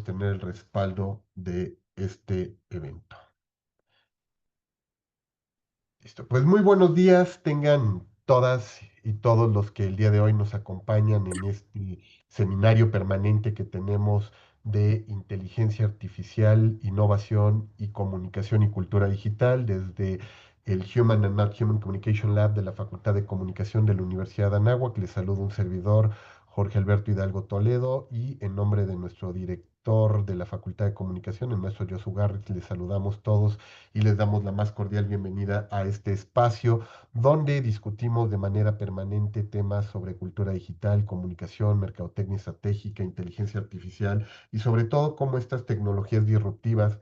podemos tener el respaldo de este evento. Listo. Pues muy buenos días tengan todas y todos los que el día de hoy nos acompañan en este seminario permanente que tenemos de inteligencia artificial, innovación y comunicación y cultura digital desde el Human and Not Human Communication Lab de la Facultad de Comunicación de la Universidad de Anáhuac. Les saludo un servidor, Jorge Alberto Hidalgo Toledo, y en nombre de nuestro director de la Facultad de Comunicación, el maestro Josu Garrett, les saludamos todos y les damos la más cordial bienvenida a este espacio donde discutimos de manera permanente temas sobre cultura digital, comunicación, mercadotecnia estratégica, inteligencia artificial y sobre todo cómo estas tecnologías disruptivas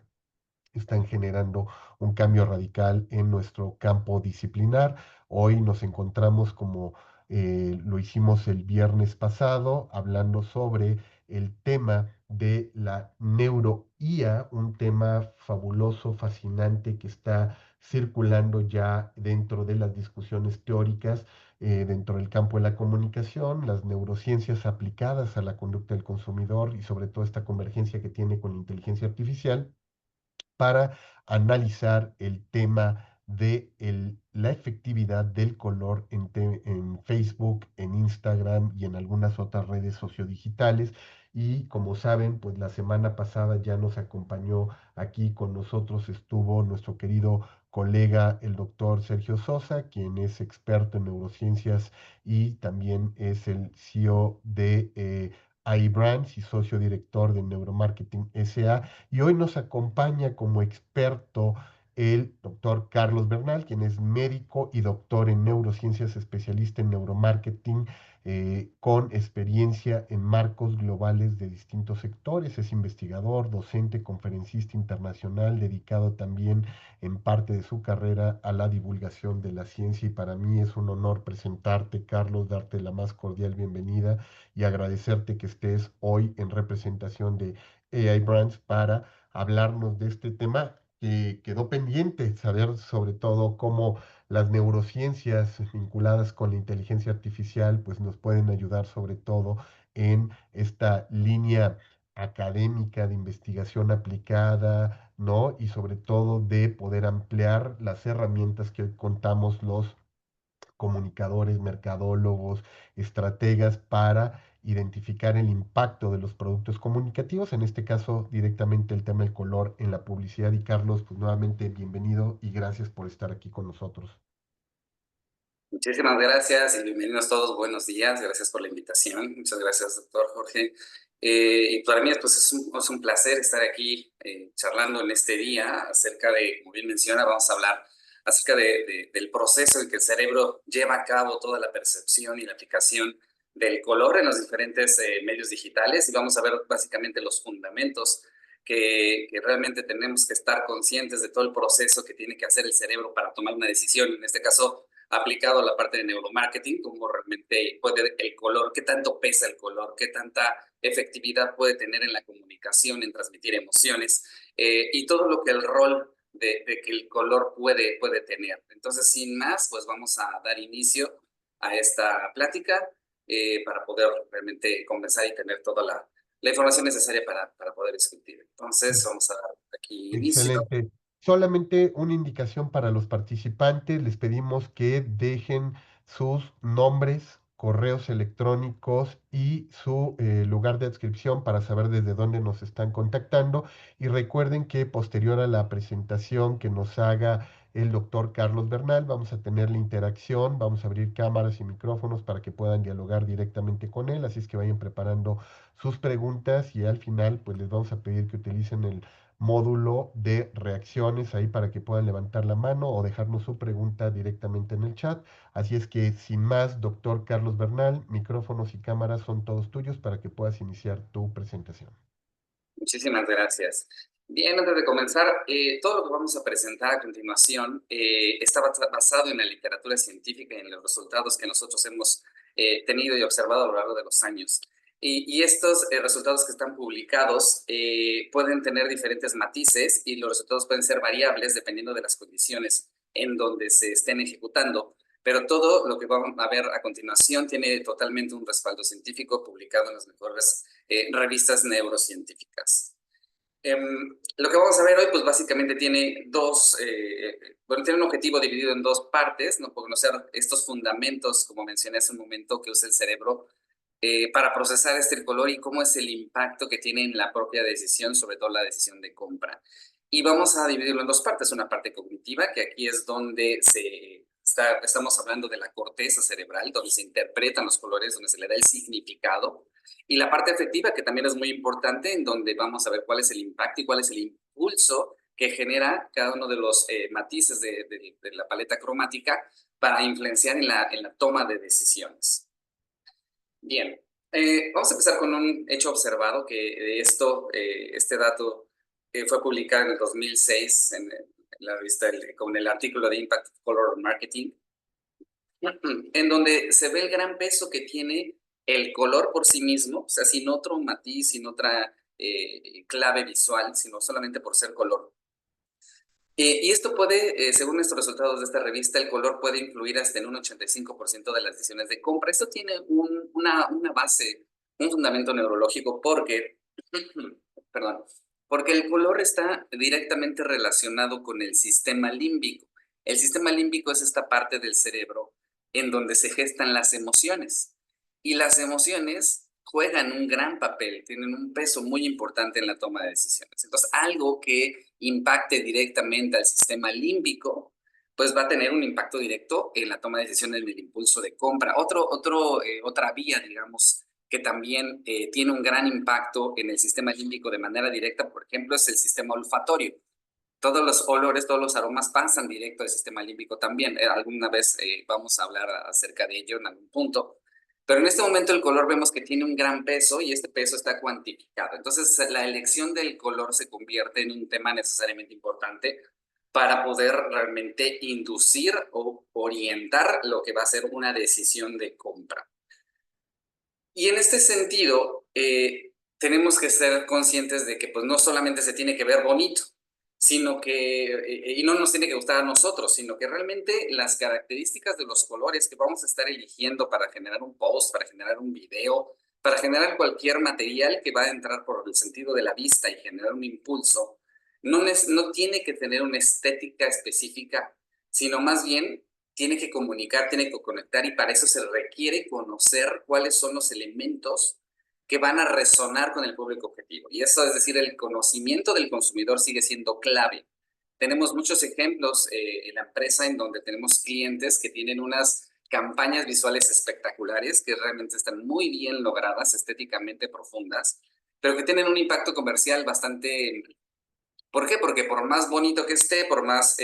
están generando un cambio radical en nuestro campo disciplinar. Hoy nos encontramos como lo hicimos el viernes pasado, hablando sobre el tema de la neuro-IA, un tema fabuloso, fascinante que está circulando ya dentro de las discusiones teóricas, dentro del campo de la comunicación, las neurociencias aplicadas a la conducta del consumidor y sobre todo esta convergencia que tiene con la inteligencia artificial para analizar el tema de la efectividad del color en Facebook, en Instagram y en algunas otras redes sociodigitales. Y como saben, pues la semana pasada ya nos acompañó aquí con nosotros, estuvo nuestro querido colega, el doctor Sergio Sosa, quien es experto en neurociencias y también es el CEO de iBrands y socio director de Neuromarketing SA. Y hoy nos acompaña como experto el doctor Carlos Bernal, quien es médico y doctor en neurociencias, especialista en neuromarketing, con experiencia en marcos globales de distintos sectores. Es investigador, docente, conferencista internacional, dedicado también en parte de su carrera a la divulgación de la ciencia. Y para mí es un honor presentarte, Carlos, darte la más cordial bienvenida y agradecerte que estés hoy en representación de AI Brands para hablarnos de este tema que quedó pendiente, saber sobre todo cómo las neurociencias vinculadas con la inteligencia artificial pues nos pueden ayudar sobre todo en esta línea académica de investigación aplicada, ¿no? Y sobre todo de poder ampliar las herramientas que hoy contamos los comunicadores, mercadólogos, estrategas para identificar el impacto de los productos comunicativos, en este caso directamente el tema del color en la publicidad. Y Carlos, pues nuevamente bienvenido y gracias por estar aquí con nosotros. Muchísimas gracias y bienvenidos todos. Buenos días. Gracias por la invitación. Muchas gracias, doctor Jorge. Y para mí pues, es un placer estar aquí charlando en este día acerca de, como bien menciona, vamos a hablar acerca del proceso en que el cerebro lleva a cabo toda la percepción y la aplicación del color en los diferentes medios digitales, y vamos a ver básicamente los fundamentos que realmente tenemos que estar conscientes de todo el proceso que tiene que hacer el cerebro para tomar una decisión. En este caso, aplicado a la parte de neuromarketing, cómo realmente puede el color, qué tanto pesa el color, qué tanta efectividad puede tener en la comunicación, en transmitir emociones, y todo lo que el rol de que el color puede tener. Entonces, sin más, pues vamos a dar inicio a esta plática para poder realmente conversar y tener toda la información necesaria para poder discutir. Entonces, vamos a dar aquí inicio. Excelente. Solamente una indicación para los participantes. Les pedimos que dejen sus nombres, correos electrónicos y su lugar de adscripción para saber desde dónde nos están contactando. Y recuerden que posterior a la presentación que nos haga el doctor Carlos Bernal, vamos a tener la interacción, vamos a abrir cámaras y micrófonos para que puedan dialogar directamente con él. Así es que vayan preparando sus preguntas y al final pues les vamos a pedir que utilicen el módulo de reacciones ahí para que puedan levantar la mano o dejarnos su pregunta directamente en el chat. Así es que sin más, doctor Carlos Bernal, micrófonos y cámaras son todos tuyos para que puedas iniciar tu presentación. Muchísimas gracias. Bien, antes de comenzar, todo lo que vamos a presentar a continuación está basado en la literatura científica y en los resultados que nosotros hemos tenido y observado a lo largo de los años. Y estos resultados que están publicados pueden tener diferentes matices, y los resultados pueden ser variables dependiendo de las condiciones en donde se estén ejecutando. Pero todo lo que vamos a ver a continuación tiene totalmente un respaldo científico publicado en las mejores revistas neurocientíficas. Lo que vamos a ver hoy, pues básicamente tiene tiene un objetivo dividido en dos partes, ¿no? Conocer estos fundamentos, como mencioné hace un momento, que usa el cerebro para procesar el color y cómo es el impacto que tiene en la propia decisión, sobre todo la decisión de compra. Y vamos a dividirlo en dos partes, una parte cognitiva, que aquí es donde estamos hablando de la corteza cerebral, donde se interpretan los colores, donde se le da el significado, y la parte afectiva, que también es muy importante, en donde vamos a ver cuál es el impacto y cuál es el impulso que genera cada uno de los matices de la paleta cromática para influenciar en la toma de decisiones. Bien, vamos a empezar con un hecho observado, que este dato fue publicado en el 2006 en la revista con el artículo de Impact of Color Marketing, en donde se ve el gran peso que tiene el color por sí mismo, o sea, sin otro matiz, sin otra clave visual, sino solamente por ser color. Y esto puede, según estos resultados de esta revista, el color puede influir hasta en un 85% de las decisiones de compra. Esto tiene una base, un fundamento neurológico porque, perdón, porque el color está directamente relacionado con el sistema límbico. El sistema límbico es esta parte del cerebro en donde se gestan las emociones. Y las emociones juegan un gran papel, tienen un peso muy importante en la toma de decisiones. Entonces, algo que impacte directamente al sistema límbico, pues va a tener un impacto directo en la toma de decisiones, en el impulso de compra. Otra vía, digamos, que también tiene un gran impacto en el sistema límbico de manera directa, por ejemplo, es el sistema olfatorio. Todos los olores, todos los aromas pasan directo al sistema límbico también. Alguna vez vamos a hablar acerca de ello en algún punto. Pero en este momento el color vemos que tiene un gran peso y este peso está cuantificado. Entonces la elección del color se convierte en un tema necesariamente importante para poder realmente inducir o orientar lo que va a ser una decisión de compra. Y en este sentido, tenemos que ser conscientes de que pues, no solamente se tiene que ver bonito, sino que, y no nos tiene que gustar a nosotros, sino que realmente las características de los colores que vamos a estar eligiendo para generar un post, para generar un video, para generar cualquier material que va a entrar por el sentido de la vista y generar un impulso, no tiene que tener una estética específica, sino más bien tiene que comunicar, tiene que conectar y para eso se requiere conocer cuáles son los elementos que van a resonar con el público objetivo. Y eso, es decir, el conocimiento del consumidor sigue siendo clave. Tenemos muchos ejemplos en la empresa en donde tenemos clientes que tienen unas campañas visuales espectaculares que realmente están muy bien logradas, estéticamente profundas, pero que tienen un impacto comercial bastante. ¿Por qué? Porque por más bonito que esté, por más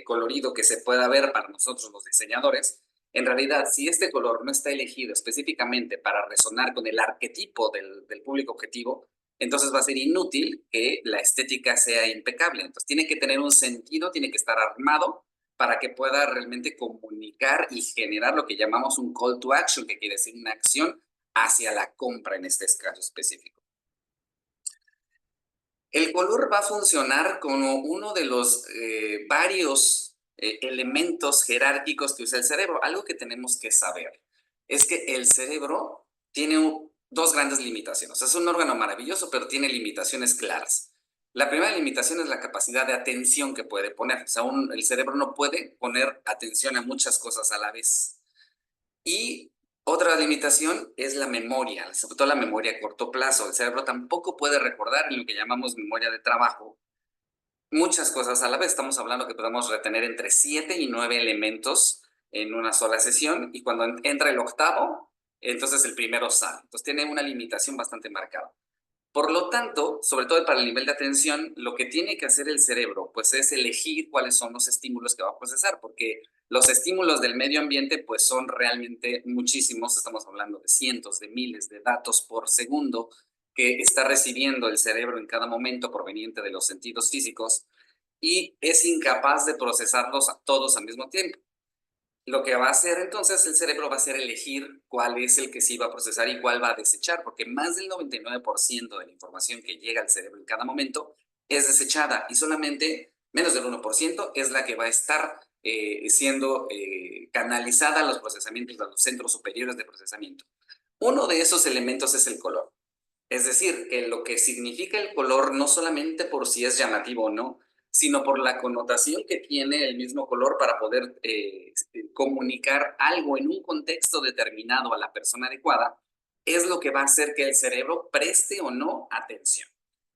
colorido que se pueda ver para nosotros los diseñadores, en realidad, si este color no está elegido específicamente para resonar con el arquetipo del público objetivo, entonces va a ser inútil que la estética sea impecable. Entonces tiene que tener un sentido, tiene que estar armado para que pueda realmente comunicar y generar lo que llamamos un call to action, que quiere decir una acción hacia la compra en este caso específico. El color va a funcionar como uno de los varios elementos jerárquicos que usa el cerebro. Algo que tenemos que saber es que el cerebro tiene dos grandes limitaciones. Es un órgano maravilloso, pero tiene limitaciones claras. La primera limitación es la capacidad de atención que puede poner. O sea, el cerebro no puede poner atención a muchas cosas a la vez. Y otra limitación es la memoria, sobre todo la memoria a corto plazo. El cerebro tampoco puede recordar en lo que llamamos memoria de trabajo muchas cosas a la vez. Estamos hablando que podemos retener entre 7 y 9 elementos en una sola sesión y cuando entra el octavo, entonces el primero sale. Entonces tiene una limitación bastante marcada. Por lo tanto, sobre todo para el nivel de atención, lo que tiene que hacer el cerebro, pues es elegir cuáles son los estímulos que va a procesar, porque los estímulos del medio ambiente, pues son realmente muchísimos, estamos hablando de cientos, de miles de datos por segundo que está recibiendo el cerebro en cada momento proveniente de los sentidos físicos y es incapaz de procesarlos a todos al mismo tiempo. Lo que va a hacer entonces el cerebro va a ser elegir cuál es el que sí va a procesar y cuál va a desechar, porque más del 99% de la información que llega al cerebro en cada momento es desechada y solamente menos del 1% es la que va a estar siendo canalizada a los procesamientos de los centros superiores de procesamiento. Uno de esos elementos es el color. Es decir, que lo que significa el color no solamente por si es llamativo o no, sino por la connotación que tiene el mismo color para poder comunicar algo en un contexto determinado a la persona adecuada, es lo que va a hacer que el cerebro preste o no atención.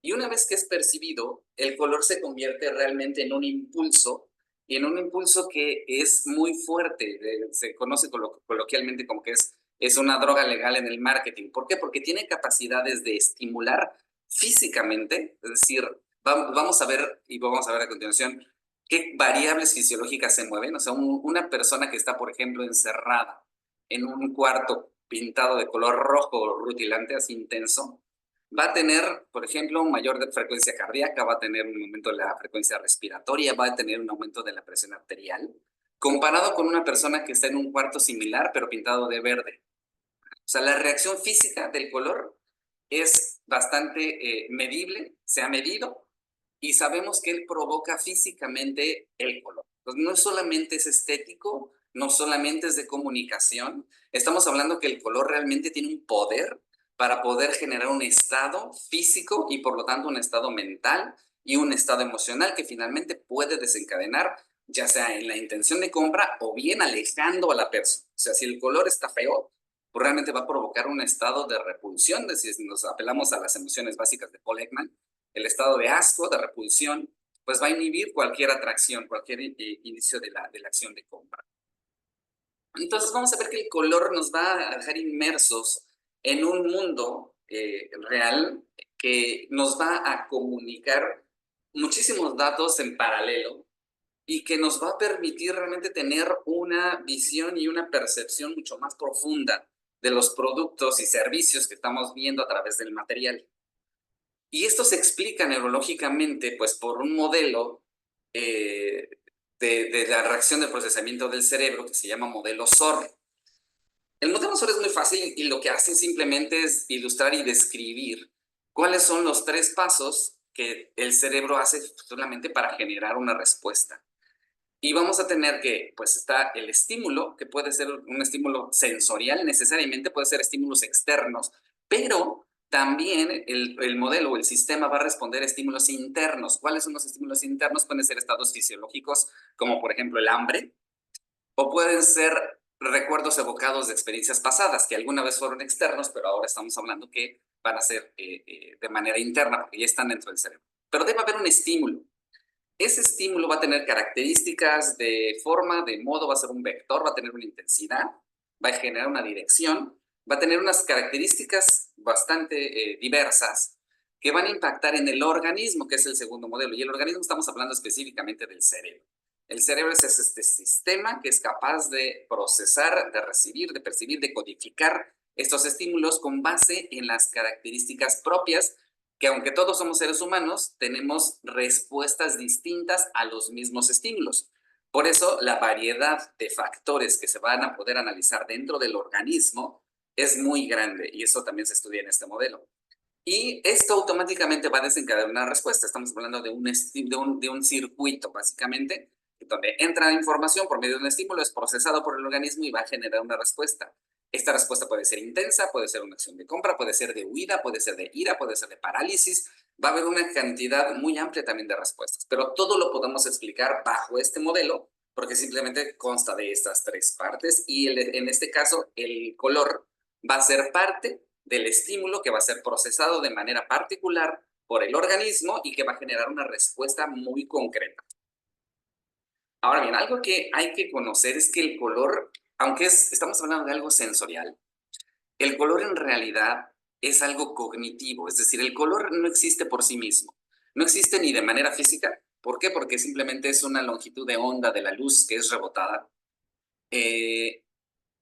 Y una vez que es percibido, el color se convierte realmente en un impulso, y en un impulso que es muy fuerte, se conoce coloquialmente como que es una droga legal en el marketing. ¿Por qué? Porque tiene capacidades de estimular físicamente, es decir, vamos a ver, y vamos a ver a continuación, qué variables fisiológicas se mueven. O sea, una persona que está, por ejemplo, encerrada en un cuarto pintado de color rojo rutilante, así intenso, va a tener, por ejemplo, un mayor de frecuencia cardíaca, va a tener un aumento de la frecuencia respiratoria, va a tener un aumento de la presión arterial, comparado con una persona que está en un cuarto similar, pero pintado de verde. O sea, la reacción física del color es bastante medible, se ha medido, y sabemos que él provoca físicamente el color. Entonces, no solamente es estético, no solamente es de comunicación, estamos hablando que el color realmente tiene un poder para poder generar un estado físico y por lo tanto un estado mental y un estado emocional que finalmente puede desencadenar ya sea en la intención de compra o bien alejando a la persona. O sea, si el color está feo, pues realmente va a provocar un estado de repulsión, si nos apelamos a las emociones básicas de Paul Ekman, el estado de asco, de repulsión, pues va a inhibir cualquier atracción, cualquier inicio de la acción de compra. Entonces vamos a ver que el color nos va a dejar inmersos en un mundo real que nos va a comunicar muchísimos datos en paralelo y que nos va a permitir realmente tener una visión y una percepción mucho más profunda de los productos y servicios que estamos viendo a través del material. Y esto se explica neurológicamente, pues, por un modelo eh, de la reacción de procesamiento del cerebro que se llama modelo SOR. El modelo SOR es muy fácil y lo que hace simplemente es ilustrar y describir cuáles son los 3 pasos que el cerebro hace solamente para generar una respuesta. Y vamos a tener que, pues está el estímulo, que puede ser un estímulo sensorial, necesariamente puede ser estímulos externos, pero también el modelo o el sistema va a responder a estímulos internos. ¿Cuáles son los estímulos internos? Pueden ser estados fisiológicos, como por ejemplo el hambre, o pueden ser recuerdos evocados de experiencias pasadas, que alguna vez fueron externos, pero ahora estamos hablando que van a ser de manera interna, porque ya están dentro del cerebro. Pero debe haber un estímulo. Ese estímulo va a tener características de forma, de modo, va a ser un vector, va a tener una intensidad, va a generar una dirección, va a tener unas características bastante diversas que van a impactar en el organismo, que es el segundo modelo. Y el organismo estamos hablando específicamente del cerebro. El cerebro es este sistema que es capaz de procesar, de recibir, de percibir, de codificar estos estímulos con base en las características propias que aunque todos somos seres humanos, tenemos respuestas distintas a los mismos estímulos. Por eso, la variedad de factores que se van a poder analizar dentro del organismo es muy grande y eso también se estudia en este modelo. Y esto automáticamente va a desencadenar una respuesta. Estamos hablando de un circuito, básicamente, donde entra información por medio de un estímulo, es procesado por el organismo y va a generar una respuesta. Esta respuesta puede ser intensa, puede ser una acción de compra, puede ser de huida, puede ser de ira, puede ser de parálisis. Va a haber una cantidad muy amplia también de respuestas, pero todo lo podemos explicar bajo este modelo porque simplemente consta de estas 3 partes y en este caso el color va a ser parte del estímulo que va a ser procesado de manera particular por el organismo y que va a generar una respuesta muy concreta. Ahora bien, algo que hay que conocer es que el color, aunque estamos hablando de algo sensorial, el color en realidad es algo cognitivo, es decir, el color no existe por sí mismo, no existe ni de manera física. ¿Por qué? Porque simplemente es una longitud de onda de la luz que es rebotada.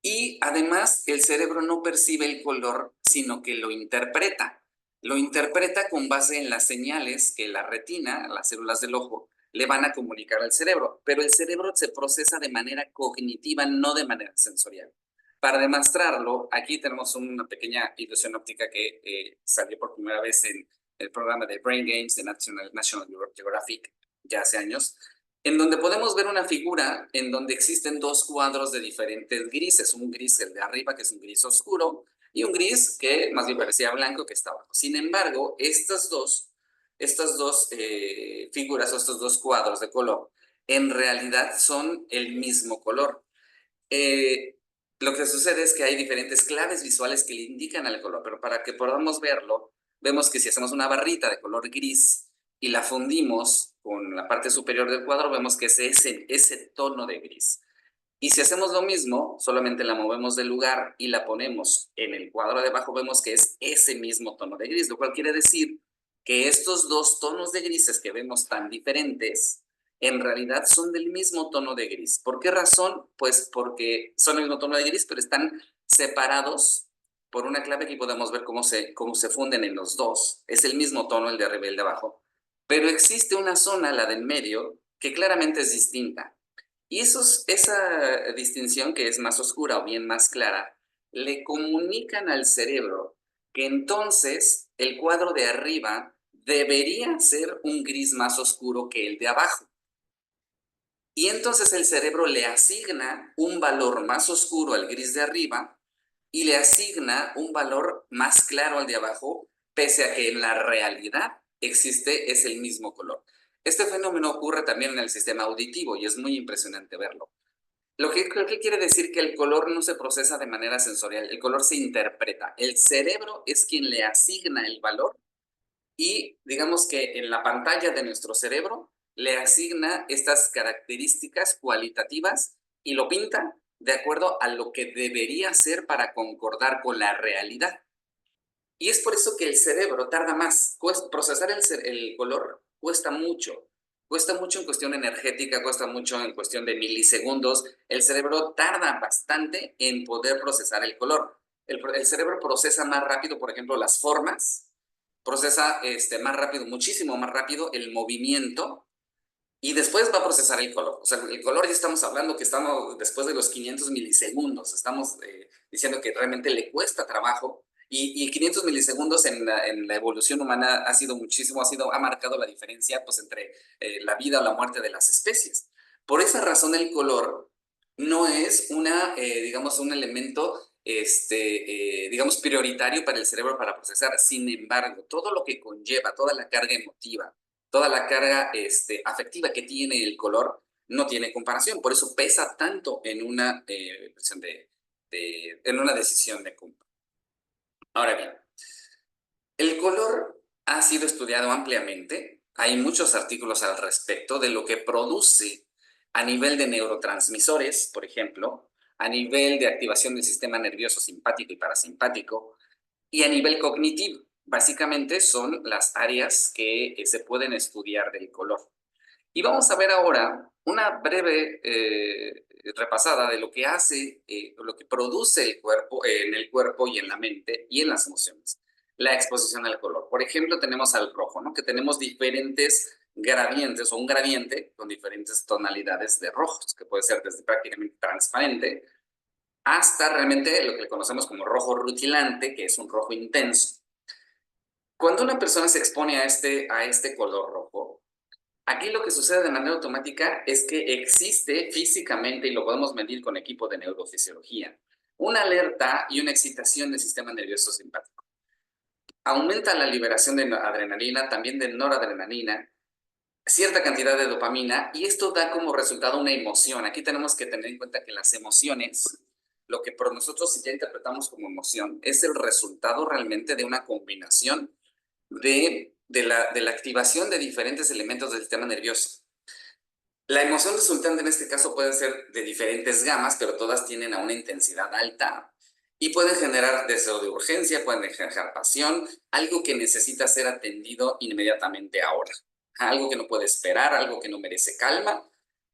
Y además el cerebro no percibe el color, sino que lo interpreta. Lo interpreta con base en las señales que la retina, las células del ojo, le van a comunicar al cerebro, pero el cerebro se procesa de manera cognitiva, no de manera sensorial. Para demostrarlo, aquí tenemos una pequeña ilusión óptica que salió por primera vez en el programa de Brain Games de National Geographic ya hace años, en donde podemos ver una figura en donde existen 2 cuadros de diferentes grises, un gris el de arriba que es un gris oscuro y un gris que más bien parecía blanco que está abajo. Sin embargo, estas dos figuras o estos dos cuadros de color en realidad son el mismo color. Eh, lo que sucede es que hay diferentes claves visuales que le indican al color, pero para que podamos verlo, vemos que si hacemos una barrita de color gris y la fundimos con la parte superior del cuadro, vemos que es ese tono de gris. Y si hacemos lo mismo, solamente la movemos del lugar y la ponemos en el cuadro de abajo, vemos que es ese mismo tono de gris, lo cual quiere decir que estos dos tonos de grises que vemos tan diferentes, en realidad son del mismo tono de gris. ¿Por qué razón? Pues porque son el mismo tono de gris, pero están separados por una clave que podemos ver cómo se funden en los dos. Es el mismo tono, el de arriba y el de abajo. Pero existe una zona, la del medio, que claramente es distinta. Y esa distinción que es más oscura o bien más clara, le comunican al cerebro que entonces el cuadro de arriba debería ser un gris más oscuro que el de abajo. Y entonces el cerebro le asigna un valor más oscuro al gris de arriba y le asigna un valor más claro al de abajo, pese a que en la realidad es el mismo color. Este fenómeno ocurre también en el sistema auditivo y es muy impresionante verlo. Lo que creo que quiere decir que el color no se procesa de manera sensorial, el color se interpreta. El cerebro es quien le asigna el valor y digamos que en la pantalla de nuestro cerebro le asigna estas características cualitativas y lo pinta de acuerdo a lo que debería ser para concordar con la realidad. Y es por eso que el cerebro tarda más. Procesar el color cuesta mucho en cuestión energética, cuesta mucho en cuestión de milisegundos. El cerebro tarda bastante en poder procesar el color. El cerebro procesa más rápido, por ejemplo, las formas, procesa más rápido, muchísimo más rápido el movimiento y después va a procesar el color. O sea, el color ya estamos hablando que estamos después de los 500 milisegundos. Estamos diciendo que realmente le cuesta trabajo y 500 milisegundos en la evolución humana ha sido muchísimo, ha marcado la diferencia pues, entre la vida o la muerte de las especies. Por esa razón el color no es digamos, un elemento digamos, prioritario para el cerebro para procesar. Sin embargo, todo lo que conlleva, toda la carga emotiva, toda la carga afectiva que tiene el color, no tiene comparación. Por eso pesa tanto en una, en una decisión de compra. Ahora bien, el color ha sido estudiado ampliamente. Hay muchos artículos al respecto de lo que produce a nivel de neurotransmisores, por ejemplo, a nivel de activación del sistema nervioso simpático y parasimpático, y a nivel cognitivo. Básicamente son las áreas que se pueden estudiar del color. Y vamos a ver ahora una breve repasada de lo que hace, lo que produce el cuerpo, en el cuerpo y en la mente y en las emociones. La exposición al color. Por ejemplo, tenemos al rojo, ¿no? Que tenemos diferentes gradientes o un gradiente con diferentes tonalidades de rojos, que puede ser desde prácticamente transparente hasta realmente lo que conocemos como rojo rutilante, que es un rojo intenso. Cuando una persona se expone a este color rojo, aquí lo que sucede de manera automática es que existe físicamente, y lo podemos medir con equipo de neurofisiología, una alerta y una excitación del sistema nervioso simpático. Aumenta la liberación de adrenalina, también de noradrenalina, cierta cantidad de dopamina, y esto da como resultado una emoción. Aquí tenemos que tener en cuenta que las emociones, lo que por nosotros ya interpretamos como emoción, es el resultado realmente de una combinación de la activación de diferentes elementos del sistema nervioso. La emoción resultante en este caso puede ser de diferentes gamas, pero todas tienen a una intensidad alta y pueden generar deseo de urgencia, pueden generar pasión, algo que necesita ser atendido inmediatamente ahora, algo que no puede esperar, algo que no merece calma.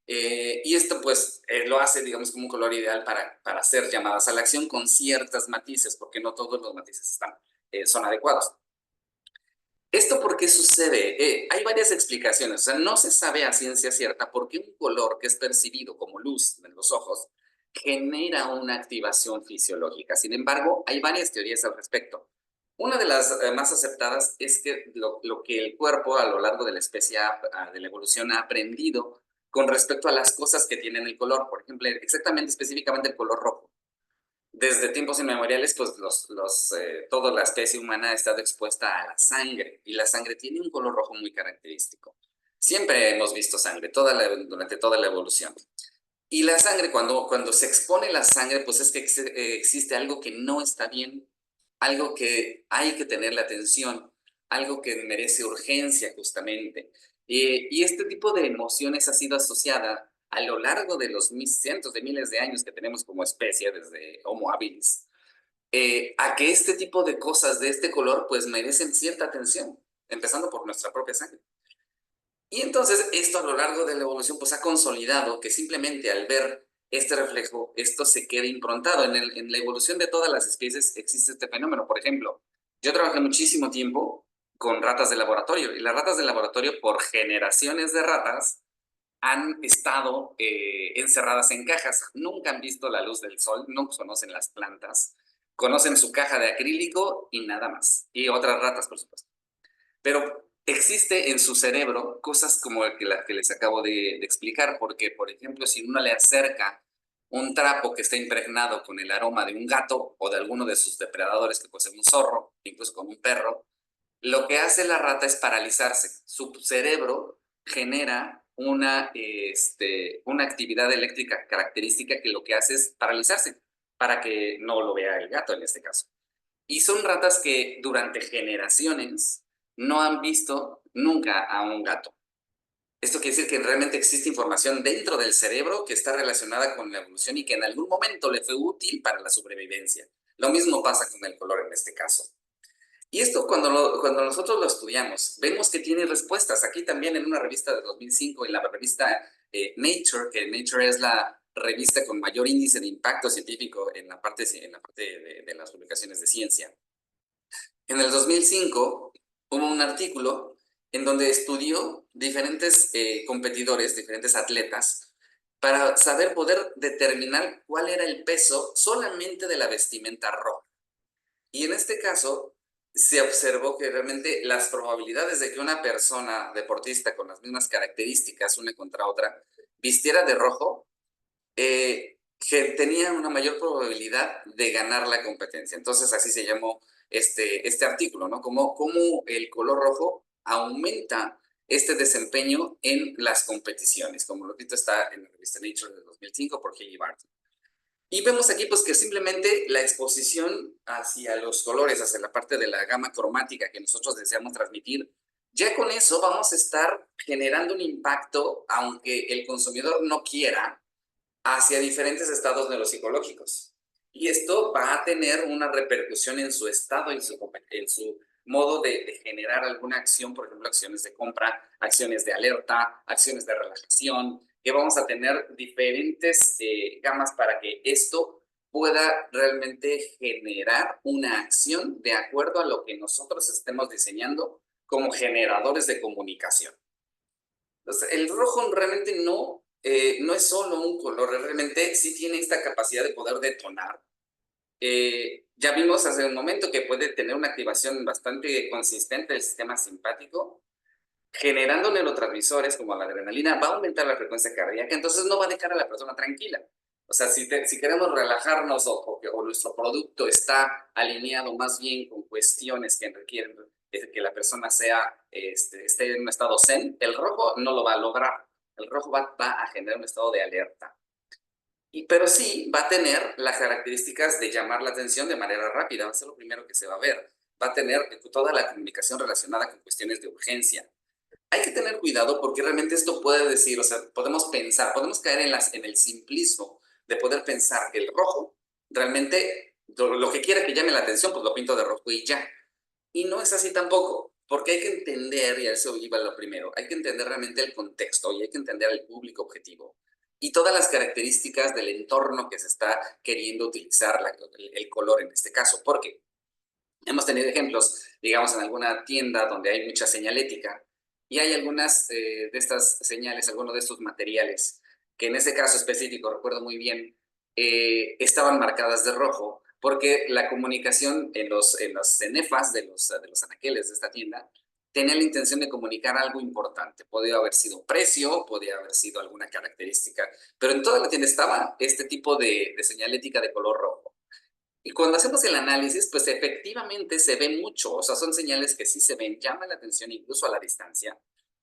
Y esto pues lo hace, digamos, como un color ideal para hacer llamadas a la acción con ciertos matices, porque no todos los matices son adecuados. ¿Esto por qué sucede? Hay varias explicaciones. O sea, no se sabe a ciencia cierta por qué un color que es percibido como luz en los ojos genera una activación fisiológica. Sin embargo, hay varias teorías al respecto. Una de las más aceptadas es que lo que el cuerpo a lo largo de la especie, de la evolución, ha aprendido con respecto a las cosas que tienen el color. Por ejemplo, exactamente, específicamente el color rojo. Desde tiempos inmemoriales, pues toda la especie humana ha estado expuesta a la sangre, y la sangre tiene un color rojo muy característico. Siempre hemos visto sangre, durante toda la evolución. Y la sangre, cuando se expone la sangre, pues es que existe algo que no está bien, algo que hay que tenerle atención, algo que merece urgencia justamente. Y este tipo de emociones ha sido asociada a lo largo de los cientos de miles de años que tenemos como especie, desde Homo habilis, a que este tipo de cosas de este color pues merecen cierta atención, empezando por nuestra propia sangre. Y entonces esto a lo largo de la evolución pues ha consolidado que simplemente al ver este reflejo, esto se queda improntado. En la evolución de todas las especies existe este fenómeno. Por ejemplo, yo trabajé muchísimo tiempo con ratas de laboratorio, y las ratas de laboratorio, por generaciones de ratas, han estado encerradas en cajas. Nunca han visto la luz del sol, no conocen las plantas, conocen su caja de acrílico y nada más. Y otras ratas, por supuesto. Pero existe en su cerebro cosas como la que les acabo de explicar, porque, por ejemplo, si uno le acerca un trapo que está impregnado con el aroma de un gato o de alguno de sus depredadores, que puede ser un zorro, incluso con un perro, lo que hace la rata es paralizarse. Su cerebro genera una actividad eléctrica característica que lo que hace es paralizarse para que no lo vea el gato en este caso. Y son ratas que durante generaciones no han visto nunca a un gato. Esto quiere decir que realmente existe información dentro del cerebro que está relacionada con la evolución y que en algún momento le fue útil para la sobrevivencia. Lo mismo pasa con el color en este caso. Y esto cuando nosotros lo estudiamos, vemos que tiene respuestas. Aquí también en una revista de 2005, en la revista Nature, que Nature es la revista con mayor índice de impacto científico en la parte de las publicaciones de ciencia. En el 2005 hubo un artículo en donde estudió diferentes competidores, diferentes atletas, para poder determinar cuál era el peso solamente de la vestimenta roja. Y en este caso, se observó que realmente las probabilidades de que una persona deportista con las mismas características, una contra otra, vistiera de rojo, que tenía una mayor probabilidad de ganar la competencia. Entonces, así se llamó este artículo, ¿no? Cómo el color rojo aumenta este desempeño en las competiciones, como lo repito, está en la revista Nature de 2005 por Haley Barton. Y vemos aquí pues que simplemente la exposición hacia los colores, hacia la parte de la gama cromática que nosotros deseamos transmitir, ya con eso vamos a estar generando un impacto, aunque el consumidor no quiera, hacia diferentes estados neuropsicológicos. Y esto va a tener una repercusión en su estado, en su modo de generar alguna acción, por ejemplo, acciones de compra, acciones de alerta, acciones de relajación, que vamos a tener diferentes gamas para que esto pueda realmente generar una acción de acuerdo a lo que nosotros estemos diseñando como generadores de comunicación. Entonces, el rojo realmente no es solo un color, realmente sí tiene esta capacidad de poder detonar. Ya vimos hace un momento que puede tener una activación bastante consistente del sistema simpático, generando neurotransmisores como la adrenalina, va a aumentar la frecuencia cardíaca, entonces no va a dejar a la persona tranquila. O sea, si queremos relajarnos o nuestro producto está alineado más bien con cuestiones que requieren que la persona esté en un estado zen, el rojo no lo va a lograr. El rojo va a generar un estado de alerta. Pero sí va a tener las características de llamar la atención de manera rápida, va a ser lo primero que se va a ver. Va a tener toda la comunicación relacionada con cuestiones de urgencia. Hay que tener cuidado porque realmente esto puede decir, o sea, podemos caer en el simplismo de poder pensar que el rojo realmente lo que quiera que llame la atención, pues lo pinto de rojo y ya. Y no es así tampoco, porque hay que entender, y a eso iba lo primero, hay que entender realmente el contexto y hay que entender el público objetivo y todas las características del entorno que se está queriendo utilizar el color en este caso, porque hemos tenido ejemplos, digamos, en alguna tienda donde hay mucha señalética y hay algunas de estas señales, algunos de estos materiales, que en ese caso específico, recuerdo muy bien, estaban marcadas de rojo porque la comunicación en los cenefas de los anaqueles de esta tienda tenía la intención de comunicar algo importante. Podía haber sido precio, podía haber sido alguna característica, pero en toda la tienda estaba este tipo de señalética de color rojo. Y cuando hacemos el análisis, pues efectivamente se ve mucho, o sea, son señales que sí se ven, llaman la atención incluso a la distancia.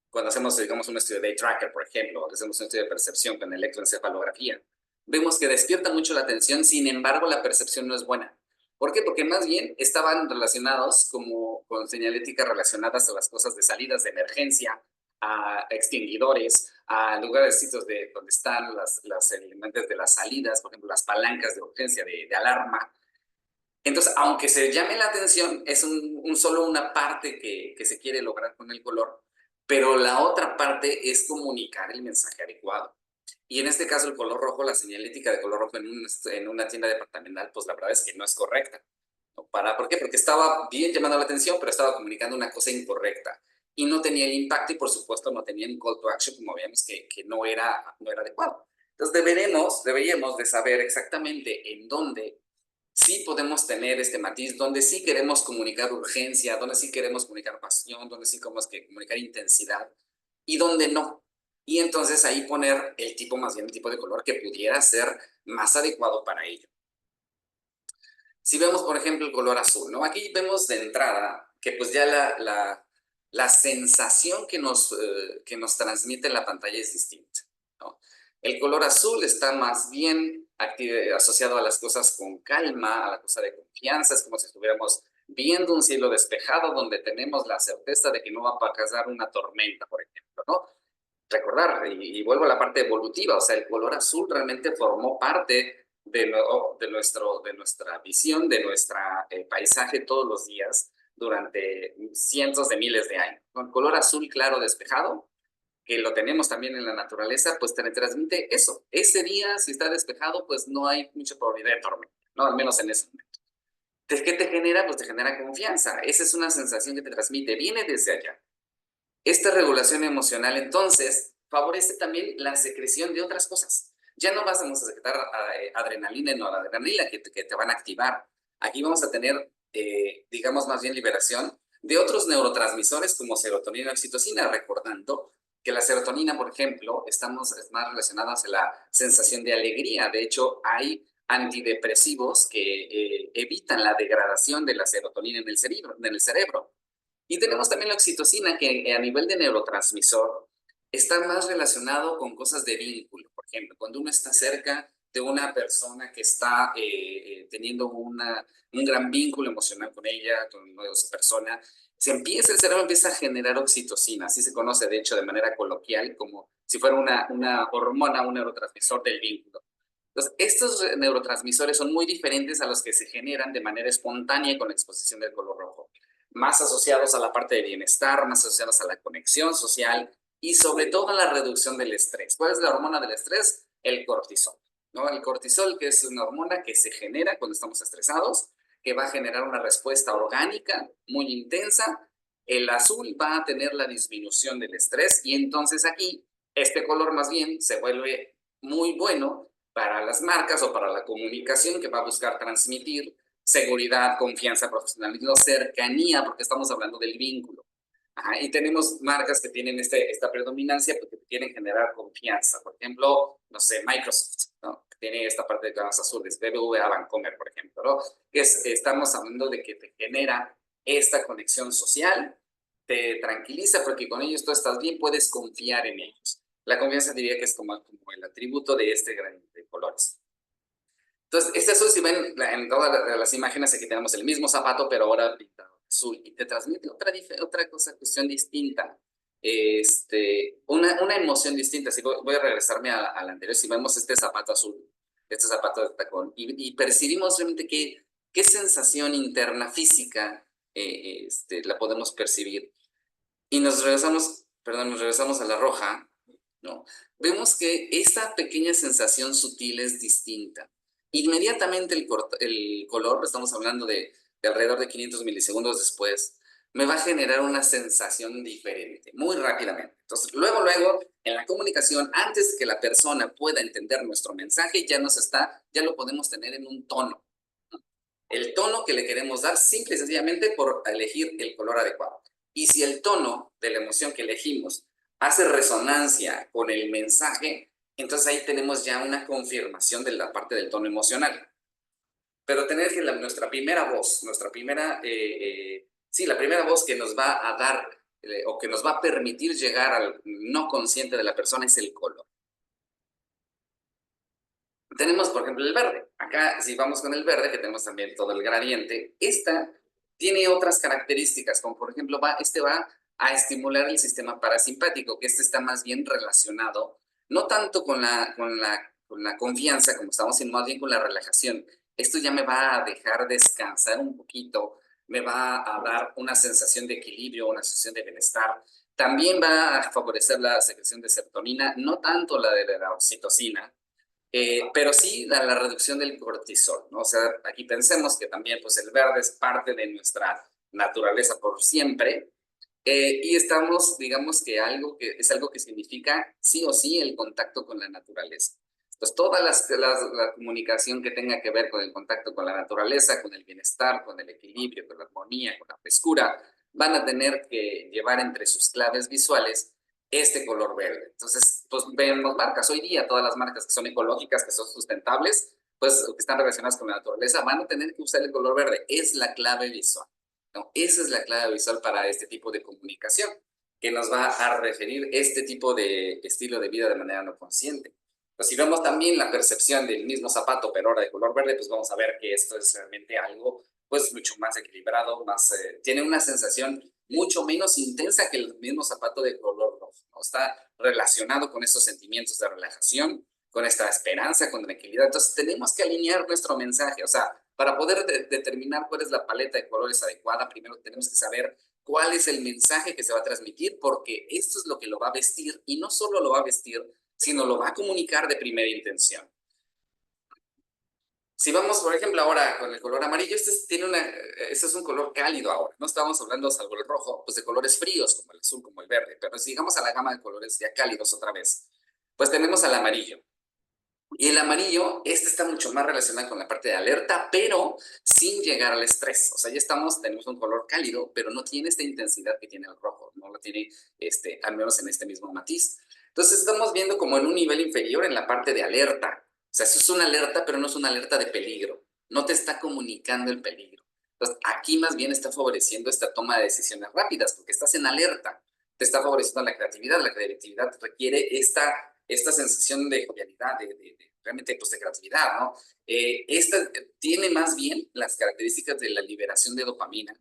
Cuando hacemos, digamos, un estudio de tracker, por ejemplo, o hacemos un estudio de percepción con electroencefalografía, vemos que despierta mucho la atención, sin embargo, la percepción no es buena. ¿Por qué? Porque más bien estaban relacionados como con señalética relacionadas a las cosas de salidas de emergencia, a extinguidores, a lugares sitios de donde están las elementos de las salidas, por ejemplo, las palancas de urgencia de alarma. Entonces, aunque se llame la atención, es solo una parte que se quiere lograr con el color, pero la otra parte es comunicar el mensaje adecuado. Y en este caso, el color rojo, la señalética de color rojo en una tienda departamental, pues la verdad es que no es correcta. ¿Por qué? Porque estaba bien llamando la atención, pero estaba comunicando una cosa incorrecta. Y no tenía el impacto y, por supuesto, no tenía un call to action, como veíamos, que no era adecuado. Entonces, deberíamos de saber exactamente en dónde sí podemos tener este matiz, donde sí queremos comunicar urgencia, donde sí queremos comunicar pasión, donde sí queremos comunicar intensidad y donde no. Y entonces ahí poner más bien el tipo de color que pudiera ser más adecuado para ello. Si vemos, por ejemplo, el color azul, ¿no? Aquí vemos de entrada que pues ya la sensación que nos transmite la pantalla es distinta, ¿no? El color azul está más bien asociado a las cosas con calma, a la cosa de confianza, es como si estuviéramos viendo un cielo despejado donde tenemos la certeza de que no va a pasar una tormenta, por ejemplo, ¿no? Recordar, y vuelvo a la parte evolutiva, o sea, el color azul realmente formó parte de nuestra visión, de nuestro paisaje todos los días durante cientos de miles de años. El color azul claro despejado, que lo tenemos también en la naturaleza, pues te transmite eso. Ese día, si está despejado, pues no hay mucha probabilidad de tormenta, ¿no? Al menos en ese momento. Entonces, ¿qué te genera? Pues te genera confianza. Esa es una sensación que te transmite, viene desde allá. Esta regulación emocional, entonces, favorece también la secreción de otras cosas. Ya no vamos a secretar adrenalina y noradrenalina que te van a activar. Aquí vamos a tener, digamos, más bien liberación de otros neurotransmisores como serotonina y oxitocina, recordando que la serotonina, por ejemplo, estamos más relacionadas a la sensación de alegría. De hecho, hay antidepresivos que evitan la degradación de la serotonina en el cerebro. Y tenemos también la oxitocina, que a nivel de neurotransmisor está más relacionado con cosas de vínculo. Por ejemplo, cuando uno está cerca de una persona que está teniendo un gran vínculo emocional con ella, con esa persona, el cerebro empieza a generar oxitocina, así se conoce de hecho de manera coloquial, como si fuera una hormona, un neurotransmisor del vínculo. Entonces, estos neurotransmisores son muy diferentes a los que se generan de manera espontánea con la exposición del color rojo, más asociados a la parte de bienestar, más asociados a la conexión social y sobre todo a la reducción del estrés. ¿Cuál es la hormona del estrés? El cortisol, ¿no? El cortisol, que es una hormona que se genera cuando estamos estresados, que va a generar una respuesta orgánica muy intensa. El azul va a tener la disminución del estrés y entonces aquí este color más bien se vuelve muy bueno para las marcas o para la comunicación que va a buscar transmitir seguridad, confianza, profesionalismo, cercanía, porque estamos hablando del vínculo. Ajá, y tenemos marcas que tienen esta predominancia porque quieren generar confianza. Por ejemplo, no sé, Microsoft, ¿no? Tiene esta parte de claves azules, BBVA Bancomer, por ejemplo, ¿no? Estamos hablando de que te genera esta conexión social, te tranquiliza porque con ellos tú estás bien, puedes confiar en ellos. La confianza diría que es como el atributo de este gran de colores. Entonces, este azul, si ven en todas las imágenes, aquí tenemos el mismo zapato, pero ahora pintado azul. Y te transmite otra cosa, cuestión distinta. Una emoción distinta. Si voy a regresarme al anterior. Si vemos este zapato azul, este zapato de tacón, y percibimos realmente qué sensación interna física la podemos percibir. Y nos regresamos a la roja, ¿no? Vemos que esta pequeña sensación sutil es distinta. Inmediatamente el color, estamos hablando de alrededor de 500 milisegundos después, me va a generar una sensación diferente, muy rápidamente. Entonces, luego, en la comunicación, antes de que la persona pueda entender nuestro mensaje, ya lo podemos tener en un tono. El tono que le queremos dar simple y sencillamente por elegir el color adecuado. Y si el tono de la emoción que elegimos hace resonancia con el mensaje, entonces ahí tenemos ya una confirmación de la parte del tono emocional. pero tener que nuestra primera voz, sí, la primera voz que nos va a dar o que nos va a permitir llegar al no consciente de la persona es el color. Tenemos, por ejemplo, el verde. Acá, si vamos con el verde, que tenemos también todo el gradiente, esta tiene otras características, como por ejemplo, este va a estimular el sistema parasimpático, que este está más bien relacionado, no tanto con la confianza, como estamos, sino más bien con la relajación. Esto ya me va a dejar descansar un poquito, me va a dar una sensación de equilibrio, una sensación de bienestar. También va a favorecer la secreción de serotonina, no tanto la de la oxitocina, pero sí la reducción del cortisol, ¿no? O sea, aquí pensemos que también pues el verde es parte de nuestra naturaleza por siempre, y estamos, digamos que es algo que significa sí o sí el contacto con la naturaleza. Pues toda la comunicación que tenga que ver con el contacto con la naturaleza, con el bienestar, con el equilibrio, con la armonía, con la frescura, van a tener que llevar entre sus claves visuales este color verde. Entonces, pues vemos marcas. Hoy día todas las marcas que son ecológicas, que son sustentables, pues que están relacionadas con la naturaleza, van a tener que usar el color verde. Es la clave visual, ¿no? Esa es la clave visual para este tipo de comunicación, que nos va a referir este tipo de estilo de vida de manera no consciente. Pues si vemos también la percepción del mismo zapato, pero ahora de color verde, pues vamos a ver que esto es realmente algo pues mucho más equilibrado, tiene una sensación mucho menos intensa que el mismo zapato de color rojo, ¿no? Está relacionado con esos sentimientos de relajación, con esta esperanza, con tranquilidad. Entonces tenemos que alinear nuestro mensaje, o sea, para poder determinar cuál es la paleta de colores adecuada, primero tenemos que saber cuál es el mensaje que se va a transmitir, porque esto es lo que lo va a vestir, y no solo lo va a vestir, sino lo va a comunicar de primera intención. Si vamos, por ejemplo, ahora con el color amarillo, este es un color cálido ahora. No estamos hablando, salvo el rojo, pues de colores fríos, como el azul, como el verde. Pero si llegamos a la gama de colores ya cálidos otra vez, pues tenemos al amarillo. Y el amarillo, este está mucho más relacionado con la parte de alerta, pero sin llegar al estrés. O sea, tenemos un color cálido, pero no tiene esta intensidad que tiene el rojo. No lo tiene, al menos en este mismo matiz. Entonces estamos viendo como en un nivel inferior en la parte de alerta. O sea, eso es una alerta, pero no es una alerta de peligro. No te está comunicando el peligro. Entonces, aquí más bien está favoreciendo esta toma de decisiones rápidas, porque estás en alerta. Te está favoreciendo la creatividad. La creatividad requiere esta sensación de jovialidad, realmente pues, de creatividad, ¿no? Esta tiene más bien las características de la liberación de dopamina.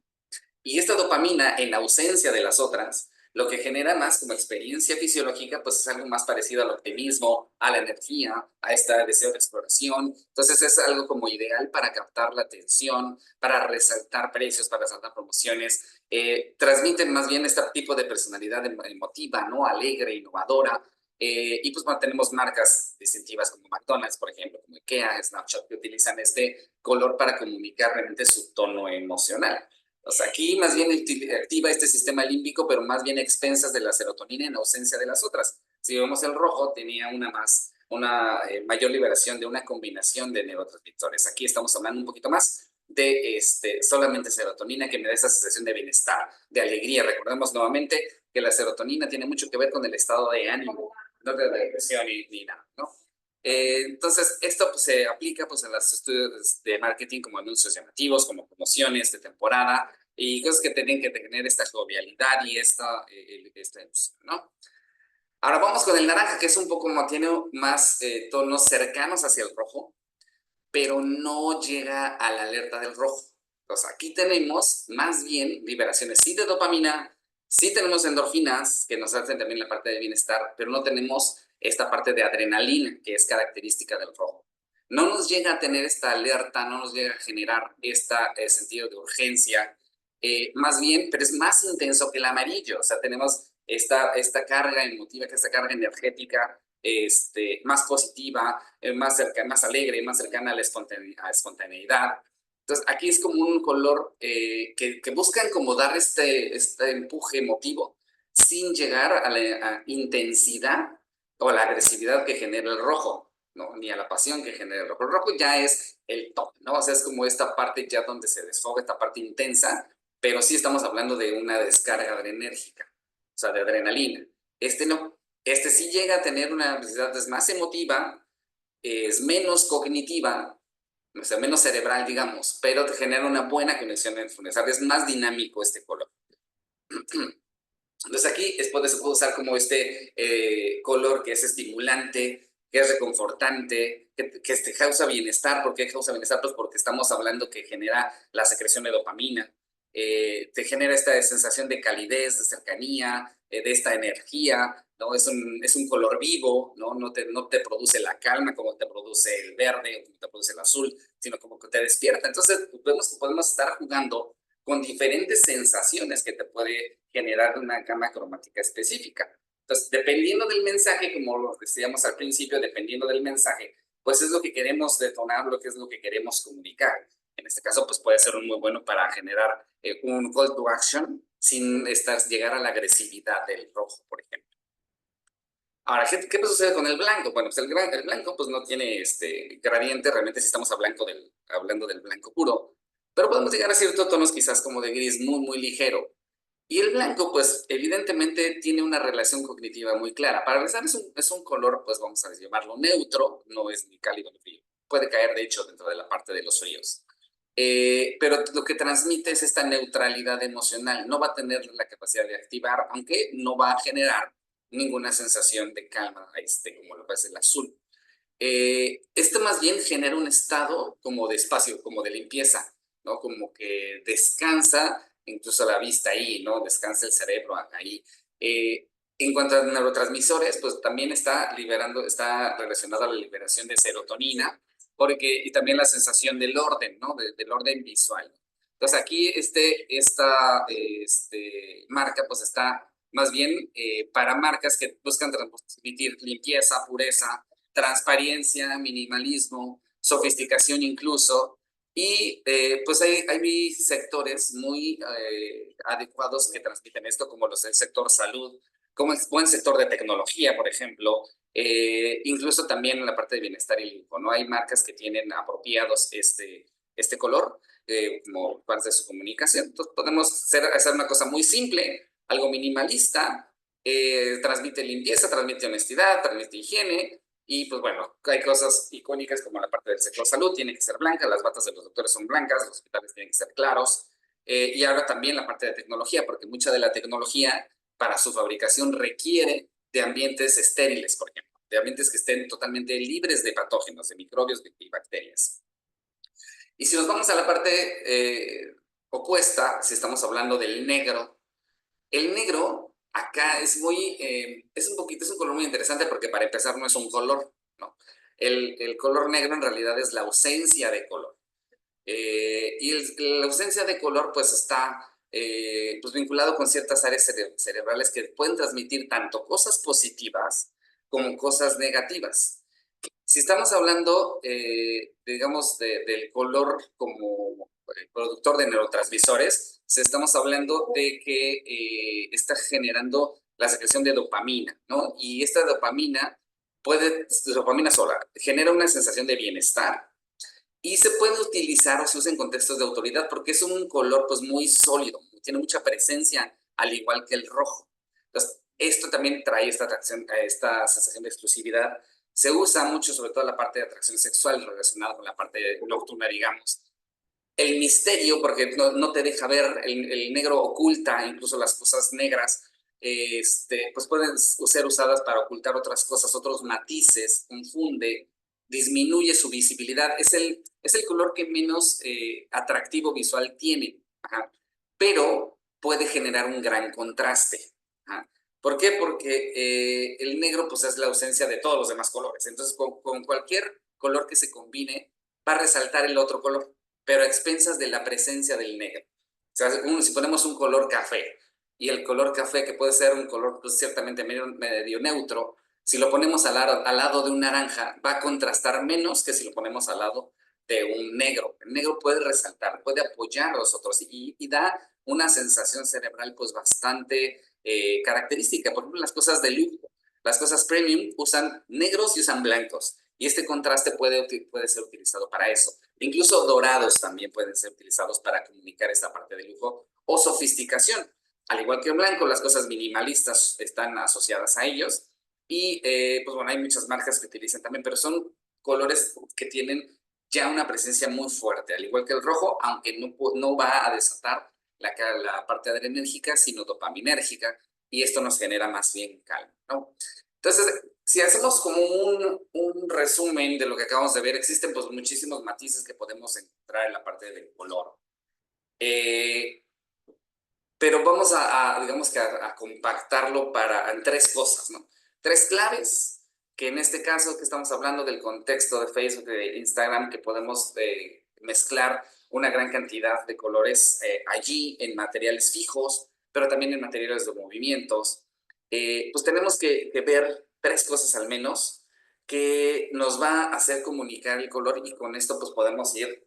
Y esta dopamina, en ausencia de las otras, lo que genera más como experiencia fisiológica, pues es algo más parecido al optimismo, a la energía, a este deseo de exploración. Entonces es algo como ideal para captar la atención, para resaltar precios, para resaltar promociones. Transmiten más bien este tipo de personalidad emotiva, ¿no? Alegre, innovadora. Y pues bueno, tenemos marcas distintivas como McDonald's, por ejemplo, como IKEA, Snapchat, que utilizan este color para comunicar realmente su tono emocional. O sea, aquí más bien activa este sistema límbico, pero más bien a expensas de la serotonina en ausencia de las otras. Si vemos el rojo, tenía una mayor liberación de una combinación de neurotransmisores. Aquí estamos hablando un poquito más de solamente serotonina, que me da esa sensación de bienestar, de alegría. Recordemos nuevamente que la serotonina tiene mucho que ver con el estado de ánimo, no de depresión ni nada, ¿no? Entonces, esto pues, se aplica pues, en los estudios de marketing como anuncios llamativos, como promociones de temporada y cosas que tienen que tener esta jovialidad y esta emoción, ¿no? Ahora vamos con el naranja, que es un poco más, tiene más tonos cercanos hacia el rojo, pero no llega a la alerta del rojo. Entonces, aquí tenemos más bien liberaciones sí de dopamina, sí tenemos endorfinas, que nos hacen también la parte de bienestar, pero no tenemos esta parte de adrenalina, que es característica del rojo. No nos llega a tener esta alerta, no nos llega a generar este sentido de urgencia, más bien, pero es más intenso que el amarillo. O sea, tenemos esta carga emotiva, esta carga energética, más positiva, más alegre, más cercana a la espontaneidad. Entonces, aquí es como un color que buscan como dar este empuje emotivo sin llegar a la intensidad o a la agresividad que genera el rojo, ¿no? Ni a la pasión que genera el rojo. El rojo ya es el top, ¿no? O sea, es como esta parte ya donde se desfoga, esta parte intensa, pero sí estamos hablando de una descarga adrenérgica, o sea, de adrenalina. No. Este sí llega a tener una necesidad, es más emotiva, es menos cognitiva, o sea, menos cerebral, digamos, pero te genera una buena conexión neuronal, es más dinámico este color. Entonces aquí se puede usar como este color que es estimulante, que es reconfortante, que causa bienestar. ¿Por qué causa bienestar? Pues porque estamos hablando que genera la secreción de dopamina, te genera esta sensación de calidez, de cercanía, de esta energía, ¿no? Es un color vivo, ¿no? No te produce la calma como te produce el verde o como te produce el azul, sino como que te despierta. Entonces podemos estar jugando con diferentes sensaciones que te puede generar una gama cromática específica. Entonces, dependiendo del mensaje, como lo decíamos al principio, dependiendo del mensaje, pues es lo que queremos detonar, lo que es lo que queremos comunicar. En este caso, pues puede ser muy bueno para generar un call to action sin llegar a la agresividad del rojo, por ejemplo. Ahora, ¿qué sucede con el blanco? Bueno, pues el blanco pues no tiene gradiente, realmente si estamos hablando del blanco puro, pero podemos llegar a ciertos tonos quizás como de gris muy ligero. Y el blanco, pues evidentemente tiene una relación cognitiva muy clara. Para empezar, es un color, pues vamos a llamarlo neutro, no es ni cálido ni frío. Puede caer, de hecho, dentro de la parte de los fríos. Pero lo que transmite es esta neutralidad emocional. No va a tener la capacidad de activar, aunque no va a generar ninguna sensación de calma, como lo es el azul. Esto más bien genera un estado como de espacio, como de limpieza, ¿no? Como que descansa incluso la vista ahí, ¿no? Descansa el cerebro ahí. En cuanto a neurotransmisores, pues también está relacionado a la liberación de serotonina, y también la sensación del orden, ¿no? Del orden visual. Entonces aquí esta marca pues está más bien para marcas que buscan transmitir limpieza, pureza, transparencia, minimalismo, sofisticación incluso, y pues hay sectores muy adecuados que transmiten esto, como el sector salud, como el buen sector de tecnología, por ejemplo, incluso también en la parte de bienestar y lujo, ¿no? Hay marcas que tienen apropiados este color como parte de su comunicación. Entonces podemos hacer una cosa muy simple, algo minimalista, transmite limpieza, transmite honestidad, transmite higiene, y pues bueno, hay cosas icónicas como la parte del sector salud, tiene que ser blanca, las batas de los doctores son blancas, los hospitales tienen que ser claros, y ahora también la parte de tecnología, porque mucha de la tecnología para su fabricación requiere de ambientes estériles, por ejemplo, de ambientes que estén totalmente libres de patógenos, de microbios y bacterias. Y si nos vamos a la parte opuesta, si estamos hablando del negro, el negro acá es es un color muy interesante porque para empezar no es un color, ¿no? El color negro en realidad es la ausencia de color. La ausencia de color pues está pues vinculado con ciertas áreas cerebrales que pueden transmitir tanto cosas positivas como cosas negativas. Si estamos hablando, digamos, del color como productor de neurotransmisores, estamos hablando de que está generando la secreción de dopamina, ¿no? Y esta dopamina sola, genera una sensación de bienestar y se puede utilizar o se usa en contextos de autoridad porque es un color pues muy sólido, tiene mucha presencia, al igual que el rojo. Entonces, esto también trae esta sensación de exclusividad. Se usa mucho, sobre todo la parte de atracción sexual relacionada con la parte nocturna, digamos. El misterio, porque no te deja ver, el negro oculta incluso las cosas negras, pues pueden ser usadas para ocultar otras cosas, otros matices, confunde, disminuye su visibilidad. Es el color que menos atractivo visual tiene, ajá, pero puede generar un gran contraste. Ajá. ¿Por qué? Porque el negro pues, es la ausencia de todos los demás colores. Entonces, con cualquier color que se combine, va a resaltar el otro color, pero a expensas de la presencia del negro. O sea, si ponemos un color café, y el color café, que puede ser un color pues, ciertamente medio neutro, si lo ponemos al lado de un naranja, va a contrastar menos que si lo ponemos al lado de un negro. El negro puede resaltar, puede apoyar a los otros y da una sensación cerebral pues bastante característica. Por ejemplo, las cosas de lujo, las cosas premium usan negros y usan blancos. Y este contraste puede ser utilizado para eso. Incluso dorados también pueden ser utilizados para comunicar esta parte de lujo o sofisticación. Al igual que el blanco, las cosas minimalistas están asociadas a ellos. Y pues bueno, hay muchas marcas que utilizan también, pero son colores que tienen ya una presencia muy fuerte, al igual que el rojo, aunque no va a desatar la parte adrenérgica, sino dopaminérgica, y esto nos genera más bien calma, ¿no? Entonces, si hacemos como un resumen de lo que acabamos de ver, existen pues muchísimos matices que podemos encontrar en la parte del color. Pero vamos digamos que a compactarlo en tres cosas, ¿no? Tres claves, que en este caso que estamos hablando del contexto de Facebook, de Instagram, que podemos mezclar una gran cantidad de colores allí en materiales fijos, pero también en materiales de movimientos. Pues tenemos que ver tres cosas al menos que nos va a hacer comunicar el color, y con esto pues podemos ir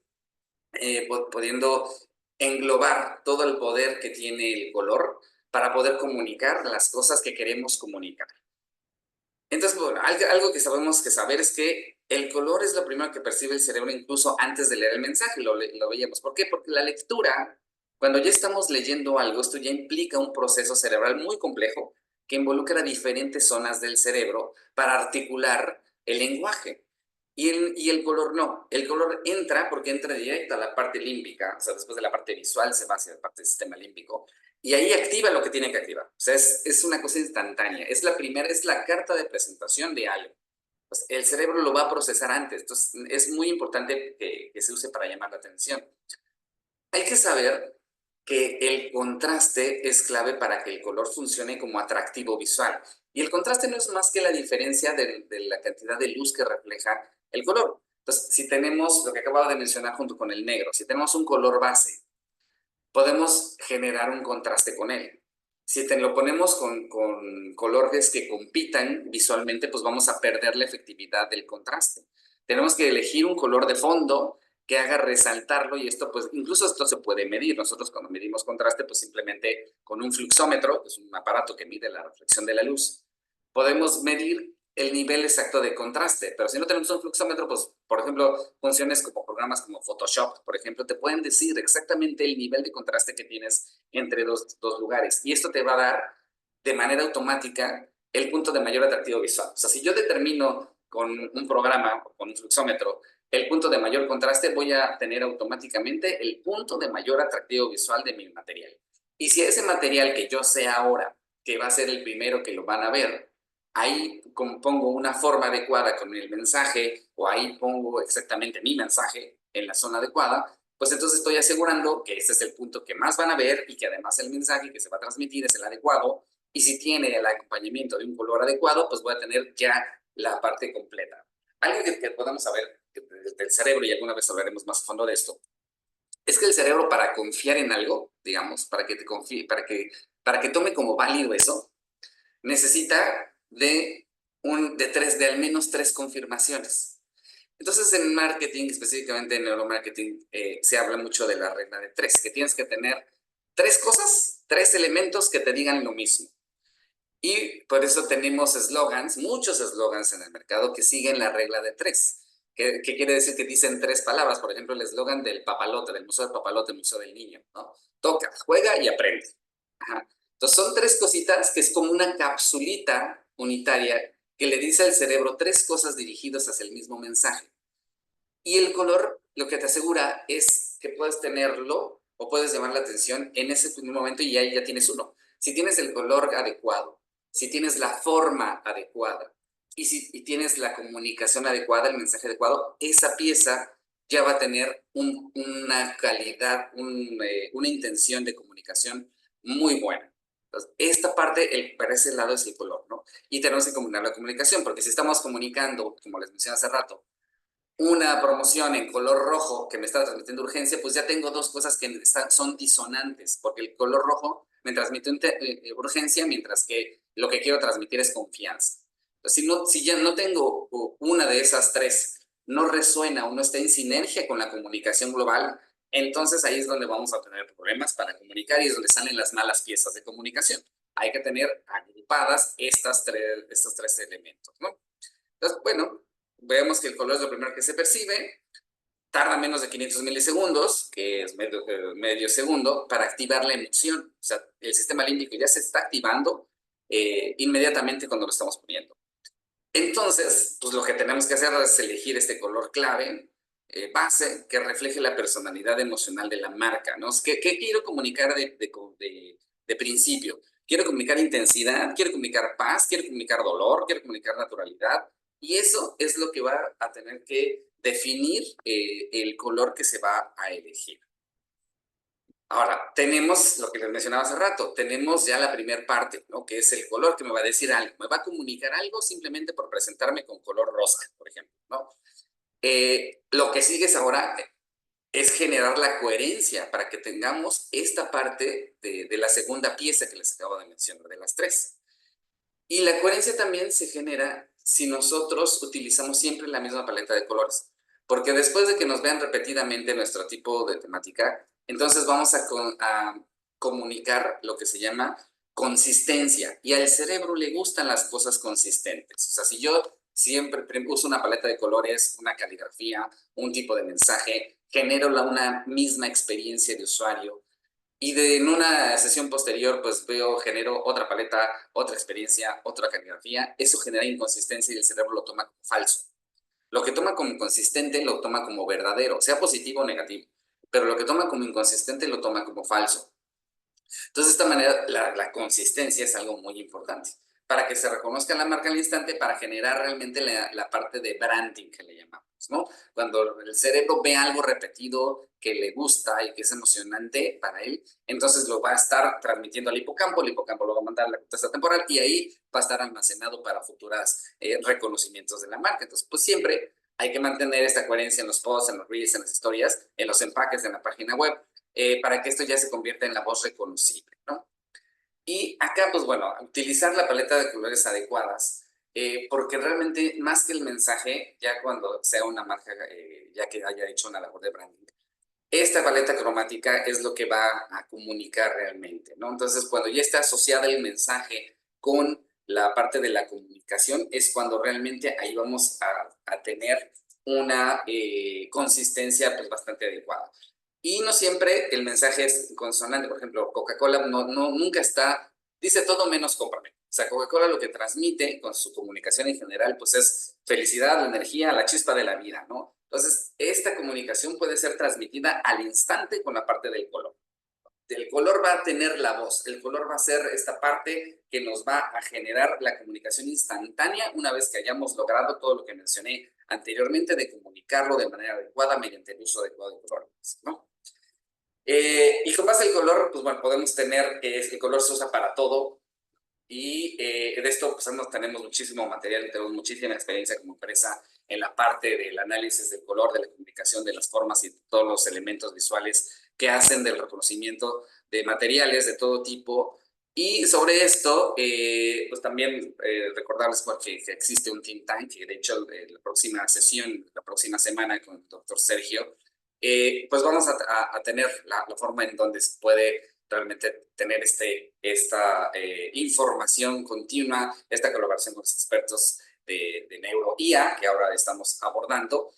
pudiendo englobar todo el poder que tiene el color para poder comunicar las cosas que queremos comunicar. Entonces, bueno, algo que sabemos que saber es que el color es lo primero que percibe el cerebro incluso antes de leer el mensaje, lo veíamos. ¿Por qué? Porque la lectura, cuando ya estamos leyendo algo, esto ya implica un proceso cerebral muy complejo que involucra diferentes zonas del cerebro para articular el lenguaje. Y el color no. El color entra porque entra directo a la parte límbica, o sea, después de la parte visual se va hacia la parte del sistema límbico, y ahí activa lo que tiene que activar. O sea, es una cosa instantánea. Es la carta de presentación de algo. Pues el cerebro lo va a procesar antes. Entonces, es muy importante que se use para llamar la atención. Hay que saber que el contraste es clave para que el color funcione como atractivo visual. Y el contraste no es más que la diferencia de la cantidad de luz que refleja el color. Entonces, si tenemos lo que acababa de mencionar junto con el negro, si tenemos un color base, podemos generar un contraste con él. Si lo ponemos con colores que compitan visualmente, pues vamos a perder la efectividad del contraste. Tenemos que elegir un color de fondo que haga resaltarlo, y esto pues incluso esto se puede medir. Nosotros cuando medimos contraste pues simplemente con un fluxómetro, que es un aparato que mide la reflexión de la luz, podemos medir el nivel exacto de contraste, pero si no tenemos un fluxómetro, pues, por ejemplo, funciones como programas como Photoshop, por ejemplo, te pueden decir exactamente el nivel de contraste que tienes entre dos lugares, y esto te va a dar de manera automática el punto de mayor atractivo visual. O sea, si yo determino con un programa o con un fluxómetro el punto de mayor contraste, voy a tener automáticamente el punto de mayor atractivo visual de mi material. Y si ese material que yo sé ahora que va a ser el primero que lo van a ver, ahí pongo una forma adecuada con el mensaje, o ahí pongo exactamente mi mensaje en la zona adecuada, pues entonces estoy asegurando que este es el punto que más van a ver, y que además el mensaje que se va a transmitir es el adecuado. Y si tiene el acompañamiento de un color adecuado, pues voy a tener ya la parte completa. Algo que podamos saber del cerebro, y alguna vez hablaremos más a fondo de esto, es que el cerebro, para confiar en algo, digamos, para que te confíe, para que tome como válido eso, necesita de al menos tres confirmaciones. Entonces, en marketing, específicamente en neuromarketing, se habla mucho de la regla de tres, que tienes que tener tres cosas, tres elementos que te digan lo mismo. Y por eso tenemos eslogans, muchos eslogans en el mercado que siguen la regla de tres. ¿Qué quiere decir? Que dicen tres palabras. Por ejemplo, el eslogan del papalote, del Museo del Papalote, el Museo del Niño, ¿no? Toca, juega y aprende. Ajá. Entonces, son tres cositas que es como una capsulita unitaria que le dice al cerebro tres cosas dirigidas hacia el mismo mensaje. Y el color lo que te asegura es que puedes tenerlo o puedes llamar la atención en ese mismo momento, y ahí ya tienes uno. Si tienes el color adecuado, si tienes la forma adecuada, y si tienes la comunicación adecuada, el mensaje adecuado, esa pieza ya va a tener una calidad, una intención de comunicación muy buena. Entonces, esta parte, para ese lado es el color, ¿no? Y tenemos que combinar la comunicación, porque si estamos comunicando, como les mencioné hace rato, una promoción en color rojo que me está transmitiendo urgencia, pues ya tengo dos cosas que son disonantes, porque el color rojo me transmite urgencia, mientras que lo que quiero transmitir es confianza. Entonces, si ya no tengo una de esas tres, no resuena o no está en sinergia con la comunicación global, entonces ahí es donde vamos a tener problemas para comunicar, y es donde salen las malas piezas de comunicación. Hay que tener agrupadas estos tres elementos, ¿no? Entonces, bueno, vemos que el color es lo primero que se percibe, tarda menos de 500 milisegundos, que es medio segundo, para activar la emoción. O sea, el sistema límbico ya se está activando inmediatamente cuando lo estamos poniendo. Entonces, pues lo que tenemos que hacer es elegir este color clave, base que refleje la personalidad emocional de la marca, ¿no? ¿Qué quiero comunicar de principio? Quiero comunicar intensidad, quiero comunicar paz, quiero comunicar dolor, quiero comunicar naturalidad. Y eso es lo que va a tener que definir el color que se va a elegir. Ahora, tenemos lo que les mencionaba hace rato, tenemos ya la primera parte, ¿no? Que es el color que me va a decir algo. Me va a comunicar algo simplemente por presentarme con color rosa, por ejemplo, ¿no? Lo que sigue es ahora es generar la coherencia para que tengamos esta parte de la segunda pieza que les acabo de mencionar, de las tres. Y la coherencia también se genera si nosotros utilizamos siempre la misma paleta de colores. Porque después de que nos vean repetidamente nuestro tipo de temática, entonces vamos a comunicar lo que se llama consistencia. Y al cerebro le gustan las cosas consistentes. O sea, si yo siempre uso una paleta de colores, una caligrafía, un tipo de mensaje, genero una misma experiencia de usuario, y en una sesión posterior, pues genero otra paleta, otra experiencia, otra caligrafía. Eso genera inconsistencia y el cerebro lo toma como falso. Lo que toma como consistente lo toma como verdadero, sea positivo o negativo. Pero lo que toma como inconsistente lo toma como falso. Entonces, de esta manera, la consistencia es algo muy importante para que se reconozca la marca al instante, para generar realmente la parte de branding que le llamamos, ¿no? Cuando el cerebro ve algo repetido que le gusta y que es emocionante para él, entonces lo va a estar transmitiendo al hipocampo, el hipocampo lo va a mandar a la corteza temporal y ahí va a estar almacenado para futuras reconocimientos de la marca. Entonces, pues siempre hay que mantener esta coherencia en los posts, en los reels, en las historias, en los empaques de la página web, para que esto ya se convierta en la voz reconocible, ¿no? Y acá, pues bueno, utilizar la paleta de colores adecuadas, porque realmente más que el mensaje, ya cuando sea una marca, ya que haya hecho una labor de branding, esta paleta cromática es lo que va a comunicar realmente, ¿no? Entonces, cuando ya está asociada el mensaje con la parte de la comunicación, es cuando realmente ahí vamos a tener una consistencia pues bastante adecuada. Y no siempre el mensaje es consonante. Por ejemplo, Coca-Cola nunca está, dice todo menos cómprame. O sea, Coca-Cola lo que transmite con su comunicación en general, pues es felicidad, la energía, la chispa de la vida, ¿no? Entonces, esta comunicación puede ser transmitida al instante con la parte del color. El color va a tener la voz, el color va a ser esta parte que nos va a generar la comunicación instantánea una vez que hayamos logrado todo lo que mencioné anteriormente de comunicarlo de manera adecuada mediante el uso adecuado de colores, ¿no? Y con base al color, pues bueno, podemos tener, el color se usa para todo, y de esto pues tenemos muchísimo material, tenemos muchísima experiencia como empresa en la parte del análisis del color, de la comunicación, de las formas y todos los elementos visuales que hacen del reconocimiento de materiales de todo tipo. Y sobre esto, pues también recordarles que existe un think tank, que de hecho la próxima sesión, la próxima semana con el doctor Sergio, pues vamos a tener la forma en donde se puede realmente tener esta información continua, esta colaboración con los expertos de neuro-IA que ahora estamos abordando,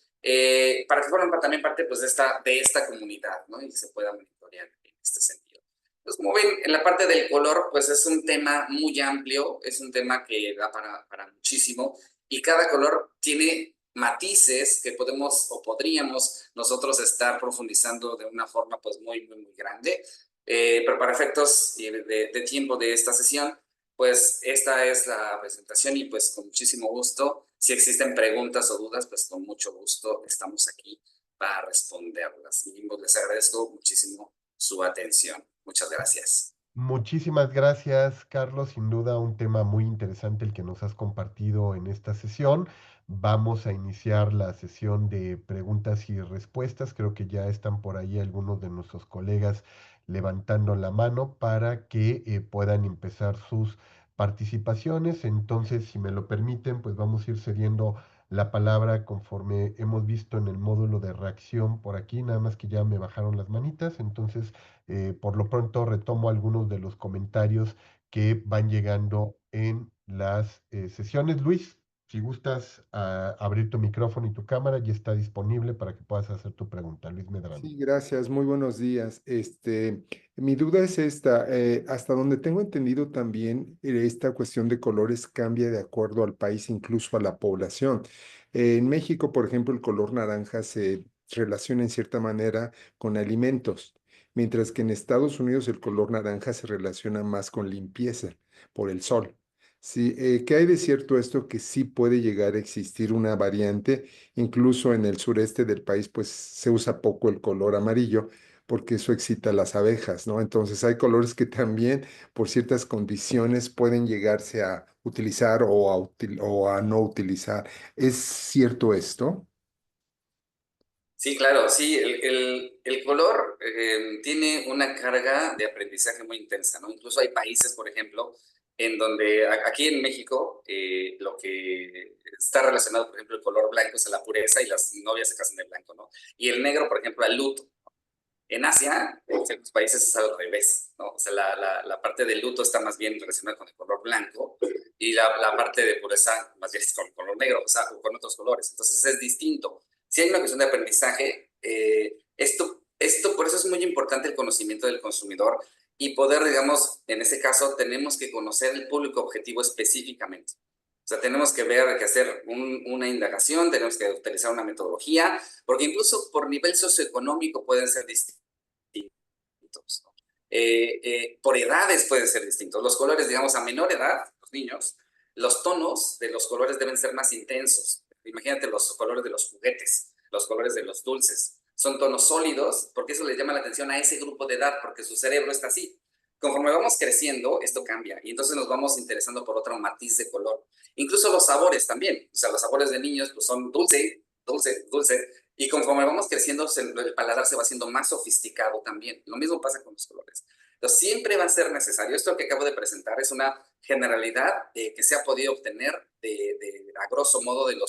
para que formen también parte pues, de esta comunidad, ¿no? Y se pueda monitorear en este sentido. Entonces, como ven, en la parte del color, pues es un tema muy amplio, es un tema que da para muchísimo, y cada color tiene matices que podemos o podríamos nosotros estar profundizando de una forma pues muy grande. Pero para efectos de tiempo de esta sesión, pues esta es la presentación y pues con muchísimo gusto, si existen preguntas o dudas, pues con mucho gusto estamos aquí para responderlas. Y les agradezco muchísimo su atención. Muchas gracias. Muchísimas gracias, Carlos. Sin duda, un tema muy interesante el que nos has compartido en esta sesión. Vamos a iniciar la sesión de preguntas y respuestas. Creo que ya están por ahí algunos de nuestros colegas levantando la mano para que puedan empezar sus participaciones. Entonces, si me lo permiten, pues vamos a ir cediendo la palabra conforme hemos visto en el módulo de reacción por aquí. Nada más que ya me bajaron las manitas. Entonces, por lo pronto retomo algunos de los comentarios que van llegando en las sesiones. Luis, si gustas abrir tu micrófono y tu cámara, ya está disponible para que puedas hacer tu pregunta. Luis Medrano. Sí, gracias, muy buenos días. Mi duda es esta, hasta donde tengo entendido también, esta cuestión de colores cambia de acuerdo al país, incluso a la población. En México, por ejemplo, el color naranja relaciona en cierta manera con alimentos, mientras que en Estados Unidos el color naranja se relaciona más con limpieza por el sol. Sí, ¿qué hay de cierto esto que sí puede llegar a existir una variante? Incluso en el sureste del país, pues se usa poco el color amarillo porque eso excita a las abejas, ¿no? Entonces hay colores que también por ciertas condiciones pueden llegarse a utilizar o a no utilizar. ¿Es cierto esto? Sí, claro, sí, el color tiene una carga de aprendizaje muy intensa, ¿no? Incluso hay países, por ejemplo, en donde aquí en México lo que está relacionado, por ejemplo, el color blanco es a la pureza y las novias se casan de blanco, ¿no? Y el negro, por ejemplo, al luto. En Asia, en ciertos países es al revés, ¿no? O sea, la parte del luto está más bien relacionada con el color blanco y la parte de pureza más bien es con el color negro, o sea, con otros colores. Entonces es distinto. Si hay una cuestión de aprendizaje, esto por eso es muy importante el conocimiento del consumidor y poder, digamos, en ese caso, tenemos que conocer el público objetivo específicamente. O sea, tenemos que ver, que hacer una indagación, tenemos que utilizar una metodología, porque incluso por nivel socioeconómico pueden ser distintos. ¿No? Por edades pueden ser distintos. Los colores, digamos, a menor edad, los niños, los tonos de los colores deben ser más intensos. Imagínate los colores de los juguetes, los colores de los dulces. Son tonos sólidos, porque eso les llama la atención a ese grupo de edad, porque su cerebro está así. Conforme vamos creciendo, esto cambia y entonces nos vamos interesando por otro matiz de color. Incluso los sabores también. O sea, los sabores de niños pues, son dulce, dulce, dulce. Y conforme vamos creciendo, el paladar se va haciendo más sofisticado también. Lo mismo pasa con los colores. Entonces, siempre va a ser necesario. Esto que acabo de presentar es una generalidad que se ha podido obtener a grosso modo del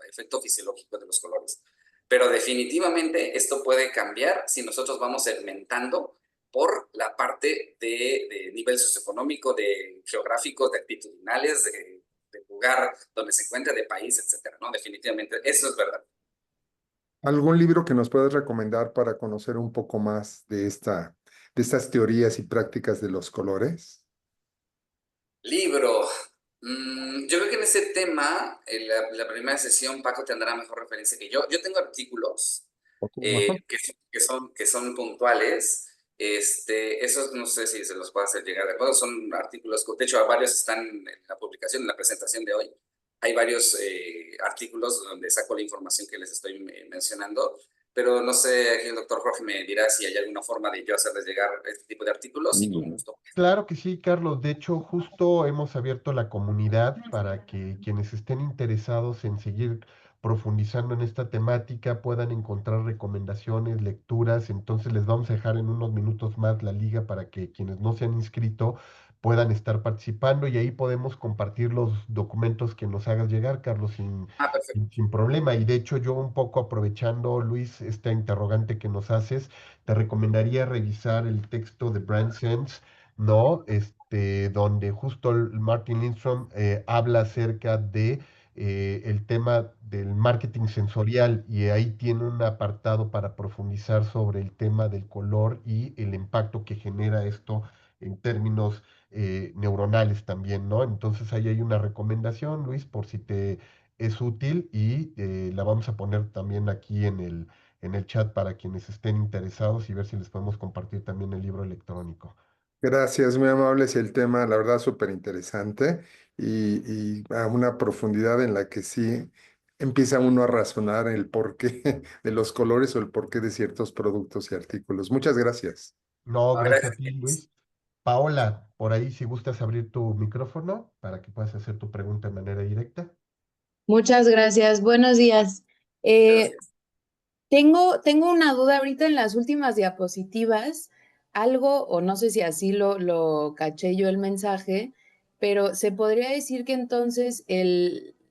efecto fisiológico de los colores. Pero definitivamente esto puede cambiar si nosotros vamos segmentando por la parte de nivel socioeconómico, de geográficos, de actitudinales, de lugar donde se encuentra, de país, etcétera, ¿no? Definitivamente, eso es verdad. ¿Algún libro que nos puedas recomendar para conocer un poco más de estas teorías y prácticas de los colores? Libro. Yo creo que en ese tema, en la primera sesión, Paco tendrá mejor referencia que yo. Yo tengo artículos Ajá. que son puntuales. Esos no sé si se los puedo hacer llegar de acuerdo. Son artículos, de hecho, varios están en la publicación, en la presentación de hoy. Hay varios artículos donde saco la información que les estoy mencionando, pero no sé, aquí el doctor Jorge me dirá si hay alguna forma de yo hacerles llegar este tipo de artículos y con gusto. Claro que sí, Carlos. De hecho, justo hemos abierto la comunidad para que quienes estén interesados en seguir profundizando en esta temática puedan encontrar recomendaciones, lecturas. Entonces les vamos a dejar en unos minutos más la liga para que quienes no se han inscrito puedan estar participando y ahí podemos compartir los documentos que nos hagas llegar, Carlos, Ah, perfecto. sin problema. Y de hecho, yo un poco aprovechando, Luis, esta interrogante que nos haces, te recomendaría revisar el texto de Brand Sense, ¿no? Donde justo el Martin Lindstrom habla acerca de el tema del marketing sensorial y ahí tiene un apartado para profundizar sobre el tema del color y el impacto que genera esto en términos neuronales también, ¿no? Entonces ahí hay una recomendación, Luis, por si te es útil y la vamos a poner también aquí en el chat para quienes estén interesados y ver si les podemos compartir también el libro electrónico. Gracias, muy amables. El tema, la verdad, súper interesante y a una profundidad en la que sí empieza uno a razonar el porqué de los colores o el porqué de ciertos productos y artículos. Muchas gracias. No, Ah, gracias a ti, gracias. Luis. Paola, por ahí si gustas abrir tu micrófono para que puedas hacer tu pregunta de manera directa. Muchas gracias. Buenos días. Eh, Gracias. tengo una duda ahorita en las últimas diapositivas, algo, o no sé si así lo caché yo el mensaje, pero se podría decir que entonces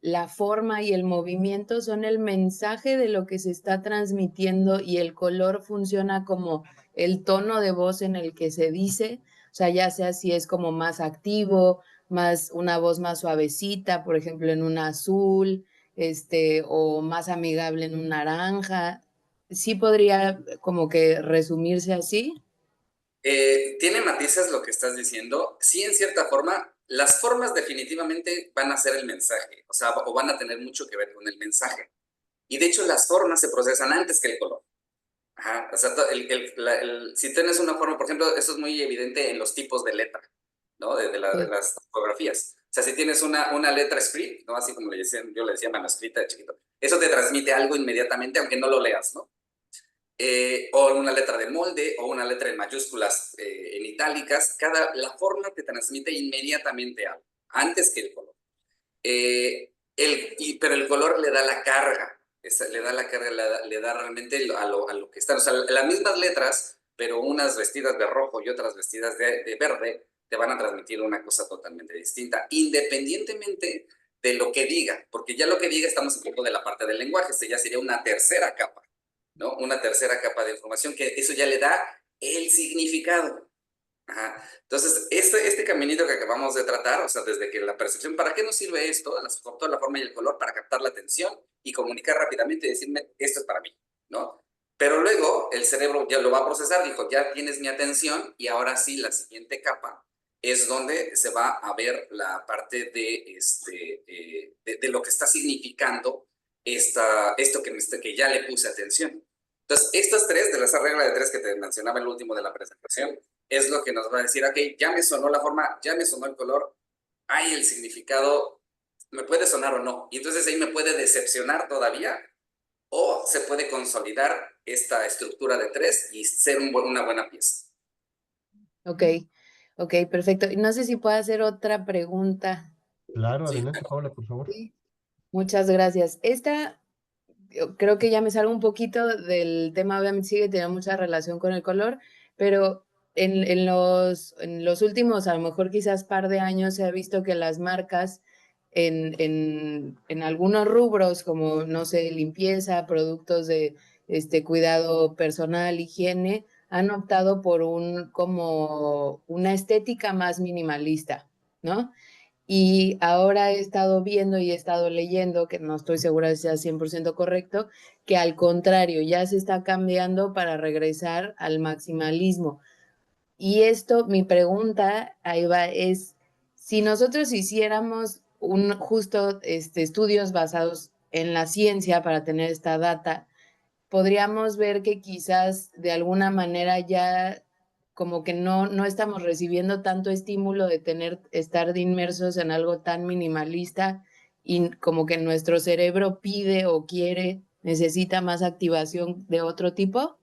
la forma y el movimiento son el mensaje de lo que se está transmitiendo y el color funciona como el tono de voz en el que se dice, o sea, ya sea si es como más activo, más una voz más suavecita, por ejemplo, en un azul, o más amigable en un naranja. Sí podría como que resumirse así. Tiene matices lo que estás diciendo. Sí, en cierta forma, las formas definitivamente van a ser el mensaje, o sea, o van a tener mucho que ver con el mensaje. Y de hecho las formas se procesan antes que el color. Ajá, o sea, si tienes una forma, por ejemplo, eso es muy evidente en los tipos de letra, ¿no? De Sí. las tipografías. O sea, si tienes una letra script, ¿no? Así como yo le decía manuscrita de chiquito, eso te transmite algo inmediatamente, aunque no lo leas, ¿no? O una letra de molde, o una letra en mayúsculas en itálicas, la forma te transmite inmediatamente algo, antes que el color. Pero el color le da la carga, le da la carga, le da realmente a lo que están. O sea, las mismas letras, pero unas vestidas de rojo y otras vestidas de verde, te van a transmitir una cosa totalmente distinta, independientemente de lo que diga, porque ya lo que diga estamos hablando de la parte del lenguaje, ya sería una tercera capa, ¿no? Una tercera capa de información, que eso ya le da el significado. Ajá. Entonces, este caminito que acabamos de tratar, o sea, desde que la percepción, ¿para qué nos sirve esto? Toda la forma y el color para captar la atención y comunicar rápidamente y decirme, esto es para mí, ¿no? Pero luego el cerebro ya lo va a procesar, dijo, ya tienes mi atención y ahora sí, la siguiente capa es donde se va a ver la parte de lo que está significando esto que ya le puse atención. Entonces, estas tres, de esa regla de tres que te mencionaba el último de la presentación, es lo que nos va a decir, ok, ya me sonó la forma, ya me sonó el color, hay el significado, me puede sonar o no. Y entonces ahí me puede decepcionar todavía, o se puede consolidar esta estructura de tres y ser una buena pieza. Ok, ok, perfecto. Y no sé si puedo hacer otra pregunta. Claro, Sí, adelante, Paola, por favor. Sí. Muchas gracias. Esta creo que ya me salgo un poquito del tema, obviamente sigue teniendo mucha relación con el color, pero en los últimos, a lo mejor quizás par de años, se ha visto que las marcas en algunos rubros, como, no sé, limpieza, productos de cuidado personal, higiene, han optado por como una estética más minimalista, ¿no? Y ahora he estado viendo y he estado leyendo, que no estoy segura de si sea 100% correcto, que al contrario, ya se está cambiando para regresar al maximalismo. Y esto, mi pregunta, ahí va, es, si nosotros hiciéramos justo estudios basados en la ciencia para tener esta data, podríamos ver que quizás de alguna manera ya como que no estamos recibiendo tanto estímulo de estar inmersos en algo tan minimalista y como que nuestro cerebro pide o quiere, necesita más activación de otro tipo,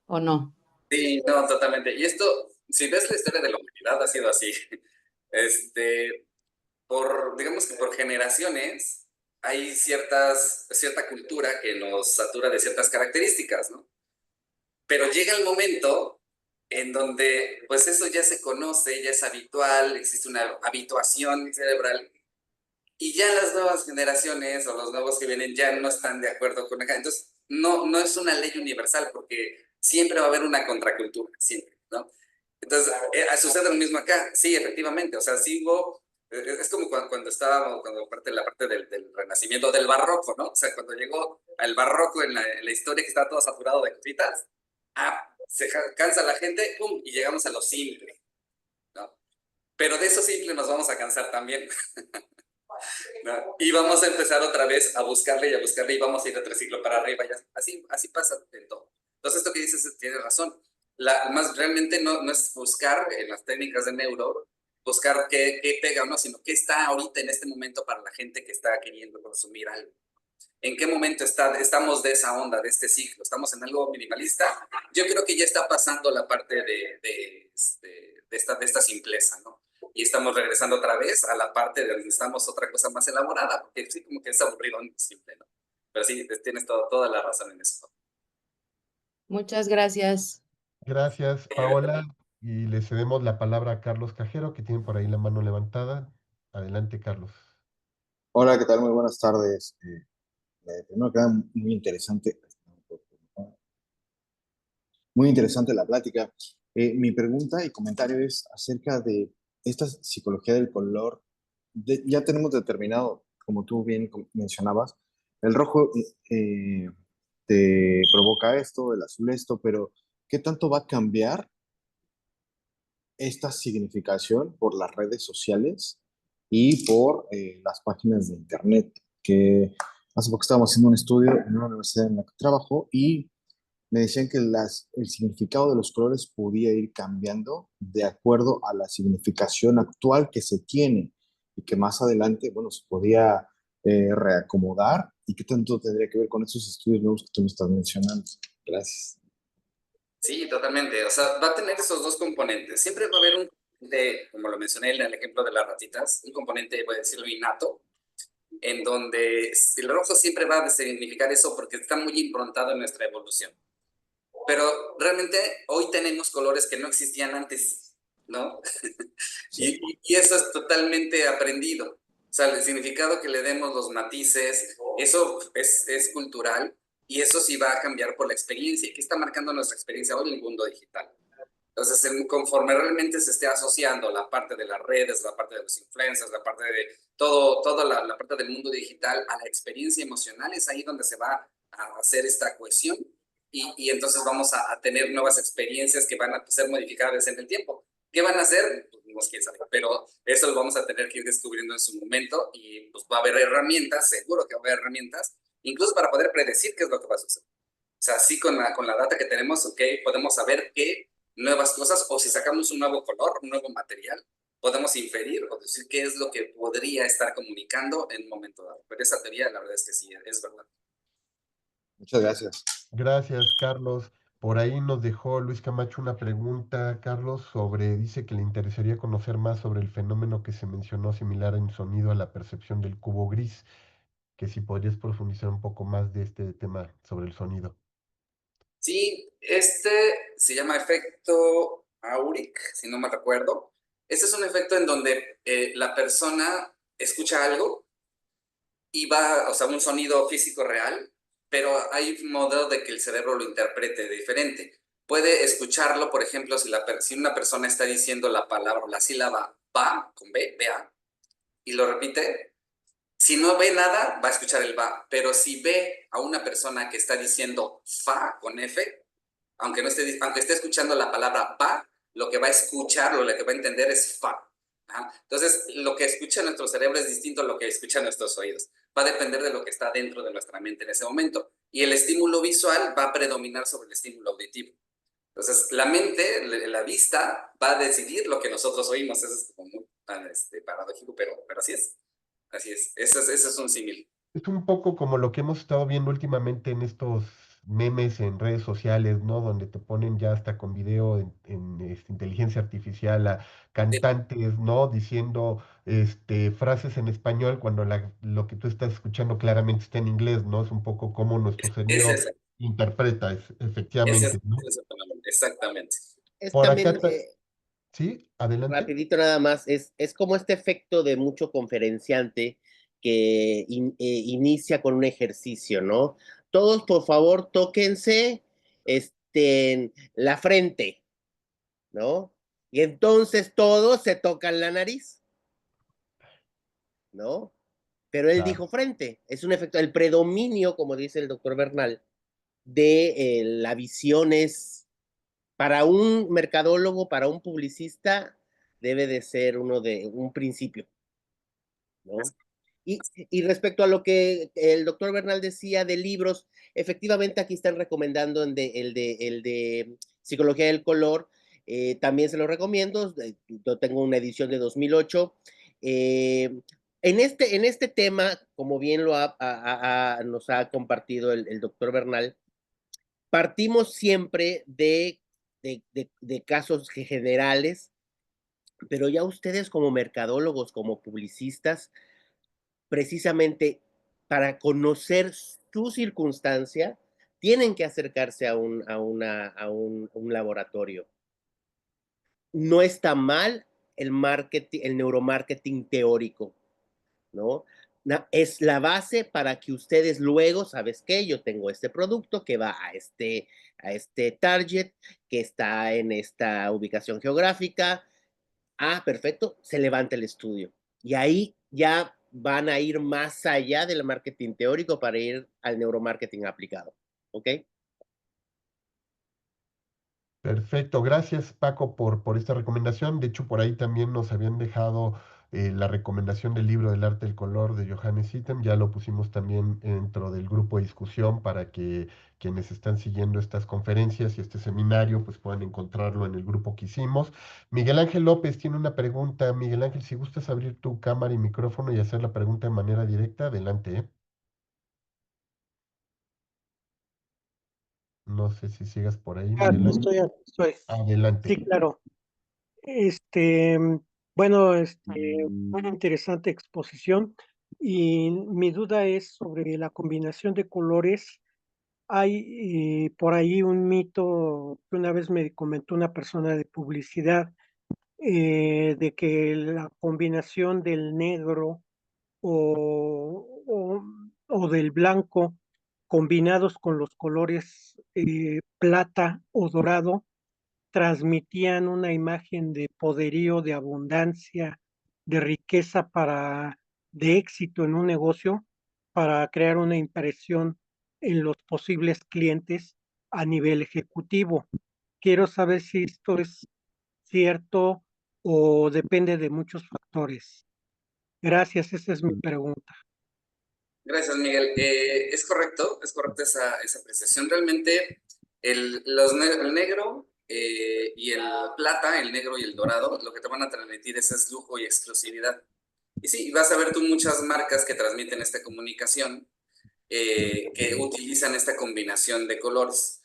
¿o no? sí, no, totalmente. Y esto, si ves la historia de la humanidad, ha sido así. Digamos que por generaciones hay cierta cultura que nos satura de ciertas características, ¿no? Pero llega el momento en donde pues eso ya se conoce, ya es habitual, existe una habituación cerebral y ya las nuevas generaciones o los nuevos que vienen ya no están de acuerdo con acá. Entonces, no es una ley universal porque siempre va a haber una contracultura, siempre, ¿no? Entonces, sucede lo mismo acá. Sí, efectivamente, o sea, sí hubo, es como cuando estábamos, la parte del Renacimiento, del Barroco, ¿no? O sea, cuando llegó al Barroco en la historia que estaba todo saturado de cositas, se cansa la gente, ¡pum! Y llegamos a lo simple, ¿no? Pero de eso simple nos vamos a cansar también, ¿no? Y vamos a empezar otra vez a buscarle y vamos a ir otro ciclo para arriba. Y así pasa en todo. Entonces, esto que dices tiene razón. Más realmente no es buscar en las técnicas de neuro, buscar qué pega o no, sino qué está ahorita en este momento para la gente que está queriendo consumir algo. ¿En qué momento estamos de esa onda, de este ciclo? ¿Estamos en algo minimalista? Yo creo que ya está pasando la parte de esta simpleza, ¿no? Y estamos regresando otra vez a la parte de donde estamos otra cosa más elaborada, porque sí, como que es aburrido y simple, ¿no? Pero sí, tienes toda la razón en eso. Muchas gracias. Gracias, Paola. Y le cedemos la palabra a Carlos Cajero, que tiene por ahí la mano levantada. Adelante, Carlos. Hola, ¿qué tal? Muy buenas tardes. Primero que nada, muy interesante la plática. Mi pregunta y comentario es acerca de esta psicología del color. Ya tenemos determinado, como tú bien mencionabas, el rojo te provoca esto, el azul esto, pero ¿qué tanto va a cambiar esta significación por las redes sociales y por las páginas de internet? Que Hace poco estábamos haciendo un estudio en una universidad en la que trabajo y me decían que el significado de los colores podía ir cambiando de acuerdo a la significación actual que se tiene y que más adelante, bueno, se podía reacomodar. ¿Y qué tanto tendría que ver con esos estudios nuevos que tú me estás mencionando? Gracias. Sí, totalmente. O sea, va a tener esos dos componentes. Siempre va a haber un componente, como lo mencioné en el ejemplo de las ratitas, un componente, voy a decirlo, innato, en donde el rojo siempre va a significar eso porque está muy improntado en nuestra evolución. Pero realmente hoy tenemos colores que no existían antes, ¿no? Sí. Y eso es totalmente aprendido. O sea, el significado que le demos, los matices, eso es cultural y eso sí va a cambiar por la experiencia. ¿Qué está marcando nuestra experiencia hoy en el mundo digital? Entonces, conforme realmente se esté asociando la parte de las redes, la parte de los influencers, la parte de toda la parte del mundo digital a la experiencia emocional, es ahí donde se va a hacer esta cohesión y entonces vamos a tener nuevas experiencias que van a ser modificadas en el tiempo. ¿Qué van a hacer? Pues no quién sabe, pero eso lo vamos a tener que ir descubriendo en su momento y pues va a haber herramientas, seguro que va a haber herramientas, incluso para poder predecir qué es lo que va a suceder. O sea, sí con la data que tenemos, ok, podemos saber qué nuevas cosas o si sacamos un nuevo color, un nuevo material, podemos inferir o decir qué es lo que podría estar comunicando en un momento dado. Pero esa teoría, la verdad es que sí, es verdad. Muchas gracias. Gracias, Carlos. Por ahí nos dejó Luis Camacho una pregunta, Carlos, dice que le interesaría conocer más sobre el fenómeno que se mencionó similar en sonido a la percepción del cubo gris, que si podrías profundizar un poco más de este tema sobre el sonido. Sí, este se llama efecto Auric, si no me recuerdo. Este es un efecto en donde la persona escucha algo y va, o sea, un sonido físico real, pero hay un modo de que el cerebro lo interprete diferente. Puede escucharlo, por ejemplo, si una persona está diciendo la palabra, la sílaba va, con B, va, y lo repite, si no ve nada, va a escuchar el va, pero si ve a una persona que está diciendo fa, con F, aunque esté escuchando la palabra va, lo que va a escuchar, lo que va a entender es fa. ¿Ah? Entonces, lo que escucha nuestro cerebro es distinto a lo que escuchan nuestros oídos. Va a depender de lo que está dentro de nuestra mente en ese momento. Y el estímulo visual va a predominar sobre el estímulo auditivo. Entonces, la mente, la vista, va a decidir lo que nosotros oímos. Eso es como muy paradójico, pero así es. Así es. Eso es un símil. Es un poco como lo que hemos estado viendo últimamente en estos memes en redes sociales, ¿no? Donde te ponen ya hasta con video inteligencia artificial a cantantes, ¿no? Diciendo frases en español cuando lo que tú estás escuchando claramente está en inglés, ¿no? Es un poco como nuestro Es cerebro ese. interpreta, Ese efectivamente, ¿no? es el fenómeno. Exactamente. Es Por acá, también, sí, adelante. rapidito nada más, es como este efecto de mucho conferenciante que inicia con un ejercicio, ¿no? Todos, por favor, tóquense la frente, ¿no? Y entonces todos se tocan la nariz, ¿no? Pero él Claro. dijo frente, es un efecto, el predominio, como dice el doctor Bernal, de la visión es, para un mercadólogo, para un publicista, debe de ser un principio, ¿no? Y respecto a lo que el doctor Bernal decía de libros, efectivamente aquí están recomendando el de Psicología del Color, también se lo recomiendo, yo tengo una edición de 2008. En este tema, como bien nos ha compartido el doctor Bernal, partimos siempre de casos generales, pero ya ustedes como mercadólogos, como publicistas, precisamente para conocer su circunstancia, tienen que acercarse a un laboratorio. No está mal el marketing, el neuromarketing teórico, ¿no? Es la base para que ustedes luego, ¿sabes qué? Yo tengo este producto que va a este target, que está en esta ubicación geográfica. Ah, perfecto, se levanta el estudio. Y ahí ya van a ir más allá del marketing teórico para ir al neuromarketing aplicado. ¿Ok? Perfecto, gracias Paco por esta recomendación. De hecho, por ahí también nos habían dejado la recomendación del libro del arte del color de Johannes Itten, ya lo pusimos también dentro del grupo de discusión para que quienes están siguiendo estas conferencias y este seminario pues puedan encontrarlo en el grupo que hicimos. Miguel Ángel López tiene una pregunta. Miguel Ángel, si gustas abrir tu cámara y micrófono y hacer la pregunta de manera directa, adelante, ¿eh? No sé si sigas por ahí, Miguel Ángel. Aquí estoy. Adelante. Sí, claro. Este, bueno, una interesante exposición y mi duda es sobre la combinación de colores. Hay por ahí un mito que una vez me comentó una persona de publicidad, de que la combinación del negro o del blanco combinados con los colores plata o dorado transmitían una imagen de poderío, de abundancia, de riqueza de éxito en un negocio, para crear una impresión en los posibles clientes a nivel ejecutivo. Quiero saber si esto es cierto o depende de muchos factores. Gracias, esa es mi pregunta. Gracias, Miguel. Es correcto esa apreciación. Realmente el negro y el plata, el negro y el dorado, lo que te van a transmitir es lujo y exclusividad. Y sí, vas a ver tú muchas marcas que transmiten esta comunicación, que utilizan esta combinación de colores.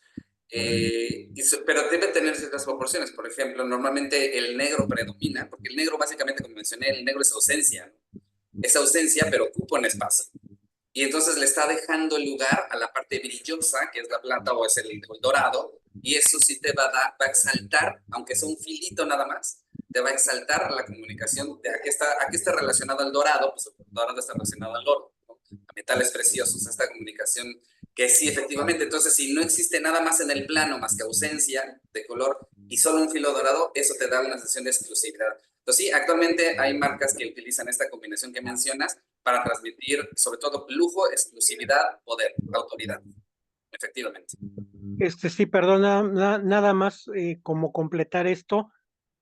Pero debe tener ciertas proporciones. Por ejemplo, normalmente el negro predomina, porque el negro básicamente, como mencioné, el negro es ausencia, ¿no? Es ausencia, pero ocupa un espacio. Y entonces le está dejando el lugar a la parte brillosa, que es la plata o es el dorado, y eso sí te va a exaltar, aunque sea un filito nada más, te va a exaltar la comunicación de a qué está relacionado el dorado, pues el dorado está relacionado al oro, ¿no? A metales preciosos, esta comunicación que sí, efectivamente. Entonces, si no existe nada más en el plano más que ausencia de color y solo un filo dorado, eso te da una sensación de exclusividad. Entonces, sí, actualmente hay marcas que utilizan esta combinación que mencionas para transmitir, sobre todo, lujo, exclusividad, poder, autoridad. Efectivamente. Sí, perdona, nada más como completar esto,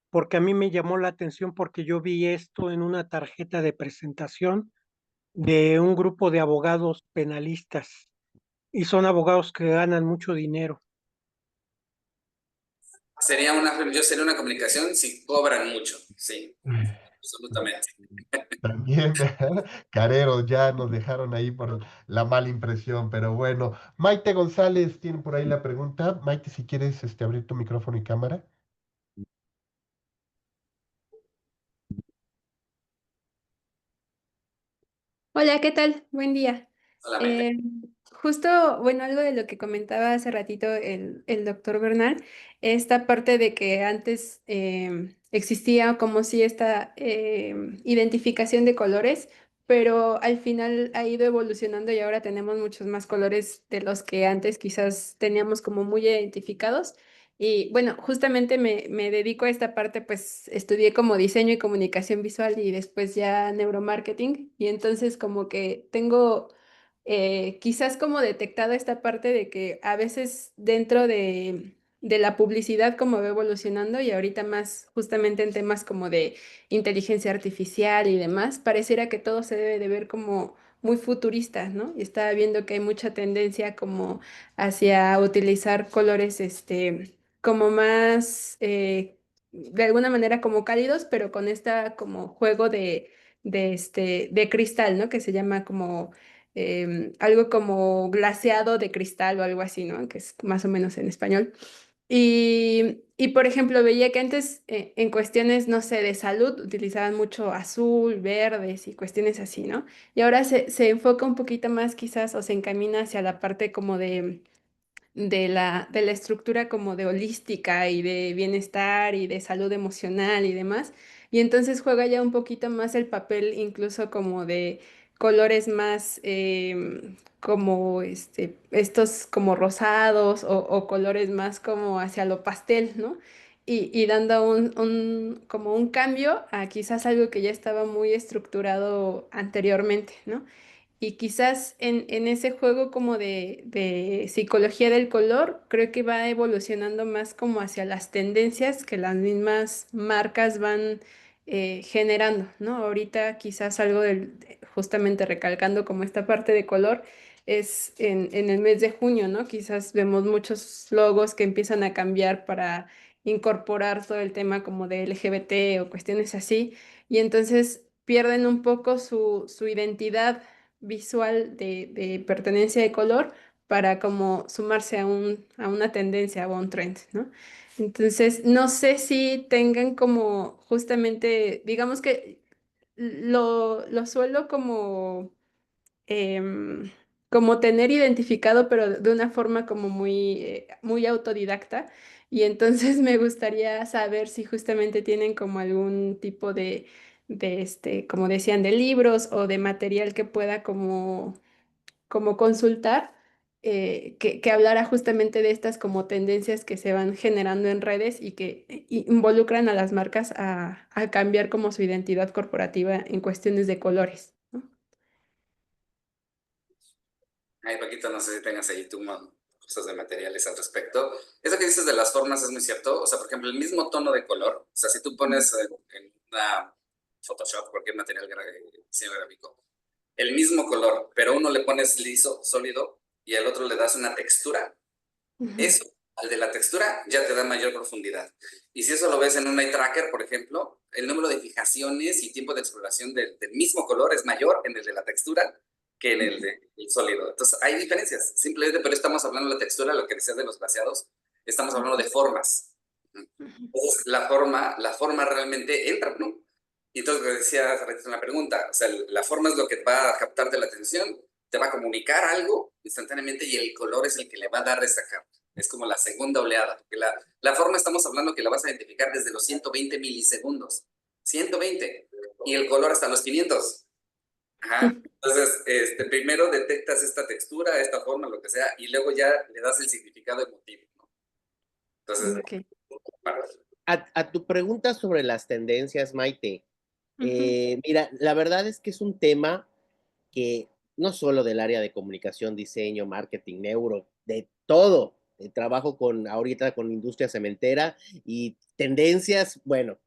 porque a mí me llamó la atención porque yo vi esto en una tarjeta de presentación de un grupo de abogados penalistas y son abogados que ganan mucho dinero. Sería una comunicación si cobran mucho, sí, absolutamente. También, careros, ya nos dejaron ahí por la mala impresión, pero bueno. Maite González tiene por ahí la pregunta. Maite, si quieres abrir tu micrófono y cámara. Hola, ¿qué tal? Buen día. Solamente. Eh, Justo, bueno, algo de lo que comentaba hace ratito el doctor Bernal, esta parte de que antes existía como si esta identificación de colores, pero al final ha ido evolucionando y ahora tenemos muchos más colores de los que antes quizás teníamos como muy identificados. Y bueno, justamente me dedico a esta parte, pues estudié como diseño y comunicación visual y después ya neuromarketing. Y entonces como que tengo quizás como detectado esta parte de que a veces dentro de la publicidad como va evolucionando y ahorita más justamente en temas como de inteligencia artificial y demás, pareciera que todo se debe de ver como muy futurista, ¿no? Y estaba viendo que hay mucha tendencia como hacia utilizar colores, como más, de alguna manera como cálidos, pero con esta como juego de cristal, ¿no? Que se llama como algo como glaseado de cristal o algo así, ¿no? Que es más o menos en español. Y por ejemplo, veía que antes en cuestiones, no sé, de salud utilizaban mucho azul, verdes y cuestiones así, ¿no? Y ahora se enfoca un poquito más quizás o se encamina hacia la parte como de la estructura como de holística y de bienestar y de salud emocional y demás. Y entonces juega ya un poquito más el papel incluso como de colores más como estos como rosados o colores más como hacia lo pastel, ¿no? Y dando como un cambio a quizás algo que ya estaba muy estructurado anteriormente, ¿no? Y quizás en ese juego como de psicología del color, creo que va evolucionando más como hacia las tendencias que las mismas marcas van generando, ¿no? Ahorita quizás algo justamente recalcando como esta parte de color, es en el mes de junio, ¿no? Quizás vemos muchos logos que empiezan a cambiar para incorporar todo el tema como de LGBT o cuestiones así, y entonces pierden un poco su identidad visual de pertenencia de color para como sumarse a una tendencia o a un trend, ¿no? Entonces, no sé si tengan como justamente, digamos que lo suelo em, como tener identificado, pero de una forma como muy autodidacta. Y entonces me gustaría saber si justamente tienen como algún tipo como decían, de libros o de material que pueda como consultar, que hablara justamente de estas como tendencias que se van generando en redes y que involucran a las marcas a cambiar como su identidad corporativa en cuestiones de colores, ¿no? Ay, Paquito, no sé si tengas ahí tú cosas de materiales al respecto. Eso que dices de las formas es muy cierto. O sea, por ejemplo, el mismo tono de color. O sea, si tú pones en una Photoshop, cualquier material diseño gráfico, el mismo color, pero uno le pones liso, sólido, y al otro le das una textura, Ujú. eso, al de la textura, ya te da mayor profundidad. Y si eso lo ves en un eye tracker, por ejemplo, el número de fijaciones y tiempo de exploración del mismo color es mayor en el de la textura que en el del sólido. Entonces, hay diferencias, simplemente, pero estamos hablando de la textura, lo que decías de los glaseados, estamos hablando de formas. Entonces, la forma realmente entra, ¿no? Y entonces, lo que decía hace ratito en la pregunta, o sea, la forma es lo que va a captarte la atención, te va a comunicar algo instantáneamente y el color es el que le va a dar esa capa. Es como la segunda oleada, porque la forma estamos hablando que la vas a identificar desde los 120 milisegundos. 120. Y el color hasta los 500. Ajá. Entonces, primero detectas esta textura, esta forma, lo que sea, y luego ya le das el significado emotivo, ¿no? Entonces, Ok. para- A tu pregunta sobre las tendencias, Maite, Ujú. mira, la verdad es que es un tema que no solo del área de comunicación, diseño, marketing, neuro, de todo. Trabajo ahorita con industria cementera y tendencias. Bueno,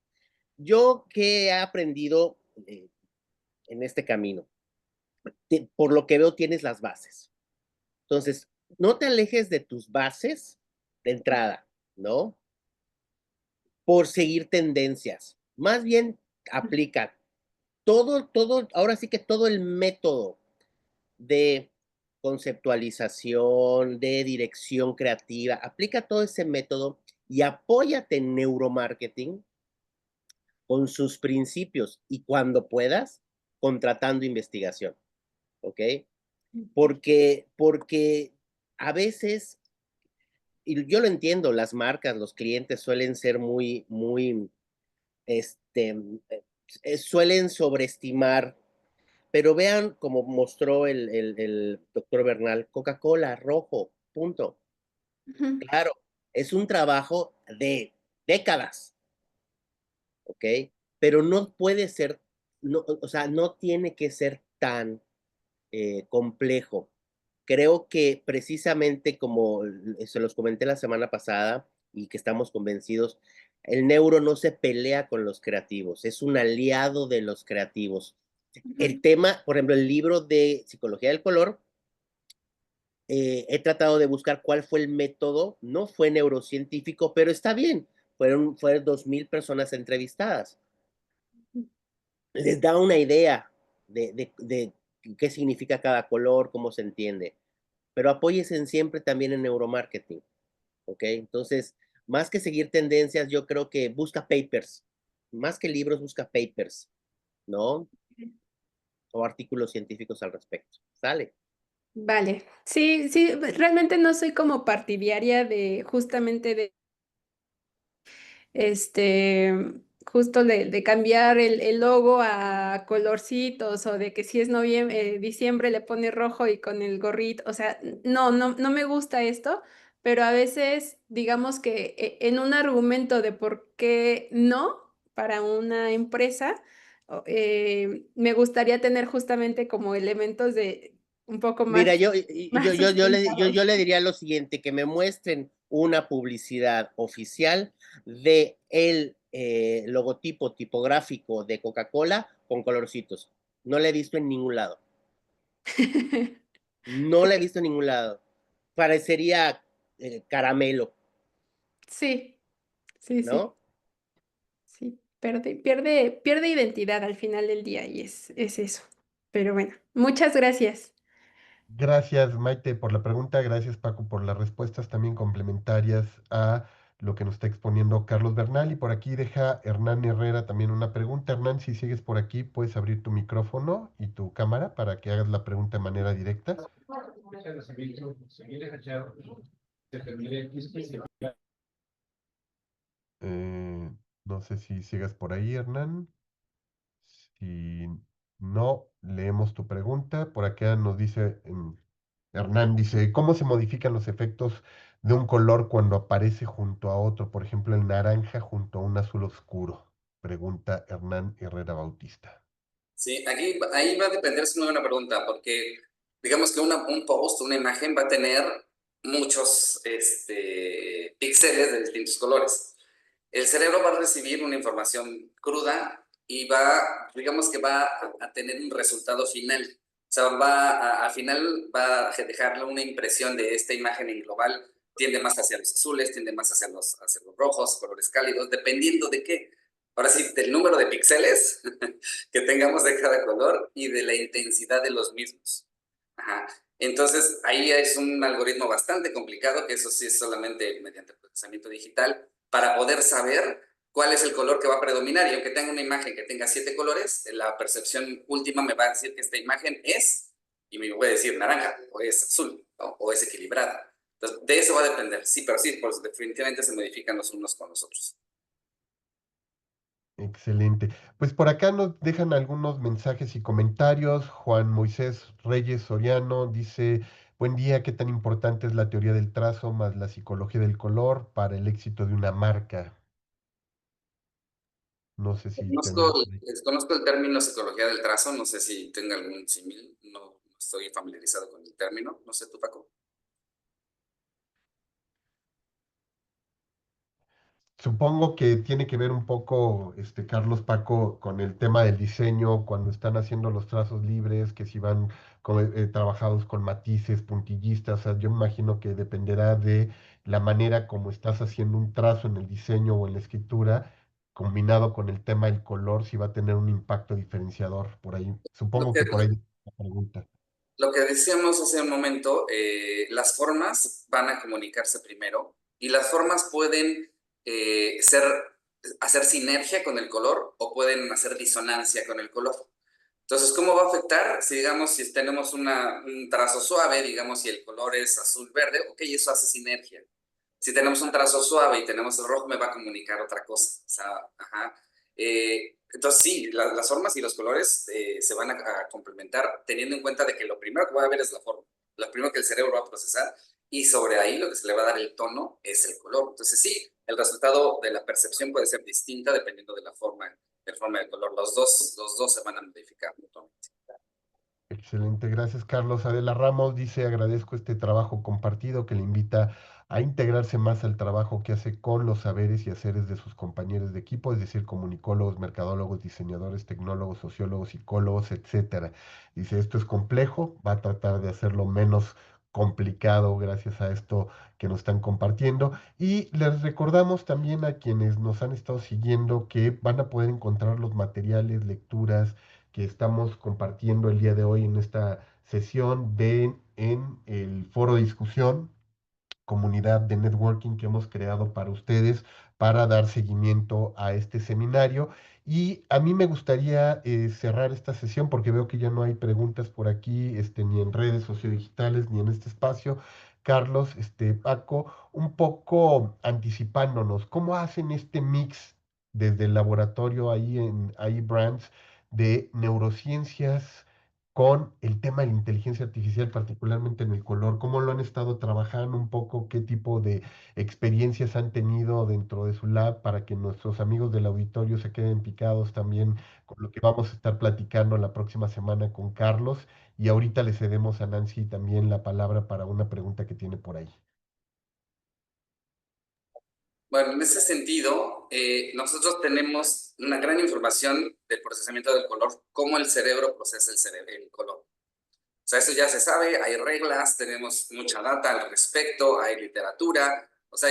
yo que he aprendido en este camino, por lo que veo tienes las bases. Entonces, no te alejes de tus bases de entrada, ¿no? Por seguir tendencias. Más bien aplica ahora sí que todo el método de conceptualización, de dirección creativa, aplica todo ese método y apóyate en neuromarketing con sus principios y cuando puedas, contratando investigación, ¿ok? Porque a veces, y yo lo entiendo, las marcas, los clientes suelen ser muy, este, suelen sobreestimar, pero vean como mostró el doctor Bernal, Coca-Cola, rojo, punto. Ujú. Claro, es un trabajo de décadas, ¿ok? Pero no puede ser, no, o sea, no tiene que ser tan complejo. Creo que precisamente como se los comenté la semana pasada y que estamos convencidos, el neuro no se pelea con los creativos, es un aliado de los creativos. El Ujú. tema, por ejemplo, el libro de Psicología del Color, he tratado de buscar cuál fue el método, no fue neurocientífico, pero está bien, fueron 2000 personas entrevistadas. Les da una idea de qué significa cada color, cómo se entiende, pero apóyesen siempre también en neuromarketing, ¿ok? Entonces, más que seguir tendencias, yo creo que busca papers, más que libros, busca papers, ¿no? O artículos científicos al respecto. ¿Sale? Vale, sí, sí, realmente no soy como partidaria de justamente de este, justo de cambiar el logo a colorcitos o de que si es noviembre, diciembre le pone rojo y con el gorrito, o sea, no me gusta esto, pero a veces digamos que en un argumento de por qué no para una empresa, me gustaría tener justamente como elementos de un poco Mira, más, más yo sustentados. le diría lo siguiente, que me muestren una publicidad oficial de el logotipo tipográfico de Coca-Cola con colorcitos. No la he visto en ningún lado. No la he visto en ningún lado. Parecería caramelo, Sí, sí, sí, ¿no? sí. Pierde identidad al final del día y es eso. Pero bueno, muchas gracias. Gracias, Maite, por la pregunta. Gracias, Paco, por las respuestas también complementarias a lo que nos está exponiendo Carlos Bernal. Y por aquí deja Hernán Herrera también una pregunta. Hernán, si sigues por aquí, puedes abrir tu micrófono y tu cámara para que hagas la pregunta de manera directa. Eh, no sé si sigas por ahí, Hernán. Si no, leemos tu pregunta. Por acá nos dice, Hernán dice, ¿cómo se modifican los efectos de un color cuando aparece junto a otro? Por ejemplo, el naranja junto a un azul oscuro. Pregunta Hernán Herrera Bautista. Sí, ahí va a depender, es una buena pregunta, porque digamos que un post, una imagen va a tener muchos píxeles de distintos colores. El cerebro va a recibir una información cruda y digamos que va a tener un resultado final. O sea, al final va a dejarle una impresión de esta imagen en global. Tiende más hacia los azules, tiende más hacia los rojos, colores cálidos, dependiendo de qué. Ahora sí, del número de píxeles que tengamos de cada color y de la intensidad de los mismos. Ajá. Entonces, ahí es un algoritmo bastante complicado, que eso sí es solamente mediante procesamiento digital, para poder saber cuál es el color que va a predominar. Y aunque tenga una imagen que tenga 7 colores, la percepción última me va a decir que esta imagen es, y me puede decir naranja, o es azul, o es equilibrada. Entonces, de eso va a depender. Sí, pero sí, pues definitivamente se modifican los unos con los otros. Excelente. Pues por acá nos dejan algunos mensajes y comentarios. Juan Moisés Reyes Soriano dice, buen día, ¿qué tan importante es la teoría del trazo más la psicología del color para el éxito de una marca? No sé si tengas... Desconozco el término psicología del trazo, no sé si tenga algún símil, no estoy familiarizado con el término, no sé tú, Paco. Supongo que tiene que ver un poco, Carlos Paco, con el tema del diseño, cuando están haciendo los trazos libres, que si van trabajados con matices, puntillistas, o sea, yo me imagino que dependerá de la manera como estás haciendo un trazo en el diseño o en la escritura, combinado con el tema del color, si va a tener un impacto diferenciador por ahí. Lo Supongo que, que por ahí es la pregunta. lo que decíamos hace un momento, las formas van a comunicarse primero y las formas pueden hacer sinergia con el color o pueden hacer disonancia con el color. Entonces, ¿cómo va a afectar? Si digamos, si tenemos un trazo suave, digamos, si el color es azul-verde, ok, eso hace sinergia. Si tenemos un trazo suave y tenemos el rojo, me va a comunicar otra cosa. O sea, ajá. Entonces, sí, las formas y los colores se van a complementar teniendo en cuenta de que lo primero que va a ver es la forma. Lo primero que el cerebro va a procesar y sobre ahí lo que se le va a dar el tono es el color. Entonces, sí, el resultado de la percepción puede ser distinta dependiendo de la forma del color. Los dos se van a modificar mutuamente. Excelente, gracias Carlos. Adela Ramos dice, agradezco este trabajo compartido que le invita a integrarse más al trabajo que hace con los saberes y haceres de sus compañeros de equipo, es decir, comunicólogos, mercadólogos, diseñadores, tecnólogos, sociólogos, psicólogos, etcétera. Dice, esto es complejo, va a tratar de hacerlo menos complicado gracias a esto que nos están compartiendo. Y les recordamos también a quienes nos han estado siguiendo que van a poder encontrar los materiales, lecturas, que estamos compartiendo el día de hoy en esta sesión en el foro de discusión, comunidad de networking que hemos creado para ustedes para dar seguimiento a este seminario. Y a mí me gustaría cerrar esta sesión porque veo que ya no hay preguntas por aquí, ni en redes sociodigitales, ni en este espacio. Carlos, Paco, un poco anticipándonos, ¿cómo hacen este mix desde el laboratorio ahí en iBrands de neurociencias con el tema de la inteligencia artificial, particularmente en el color? ¿Cómo lo han estado trabajando un poco? ¿Qué tipo de experiencias han tenido dentro de su lab para que nuestros amigos del auditorio se queden picados también con lo que vamos a estar platicando la próxima semana con Carlos? Y ahorita le cedemos a Nancy también la palabra para una pregunta que tiene por ahí. Bueno, en ese sentido, nosotros tenemos una gran información del procesamiento del color, cómo el cerebro procesa el color. O sea, eso ya se sabe, hay reglas, tenemos mucha data al respecto, hay literatura, o sea,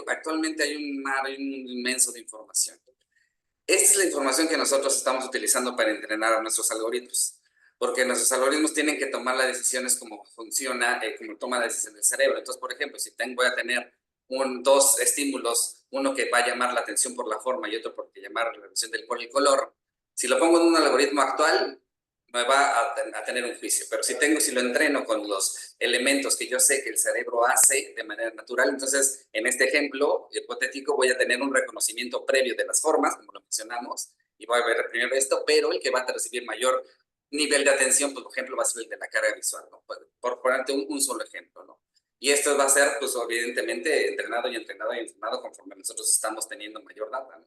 actualmente hay un mar inmenso de información. Esta es la información que nosotros estamos utilizando para entrenar a nuestros algoritmos, porque nuestros algoritmos tienen que tomar las decisiones como funciona, como toma la decisión del cerebro. Entonces, por ejemplo, si voy a tener dos estímulos, uno que va a llamar la atención por la forma y otro porque llamar la atención por el color, si lo pongo en un algoritmo actual, me va a tener un juicio. Pero si lo entreno con los elementos que yo sé que el cerebro hace de manera natural, entonces en este ejemplo hipotético voy a tener un reconocimiento previo de las formas, como lo mencionamos, y voy a ver primero esto, pero el que va a recibir mayor nivel de atención, por ejemplo, va a ser el de la carga visual, ¿no? Por ponerte un solo ejemplo, ¿no? Y esto va a ser, pues, evidentemente, entrenado y entrenado y entrenado conforme nosotros estamos teniendo mayor data, ¿no?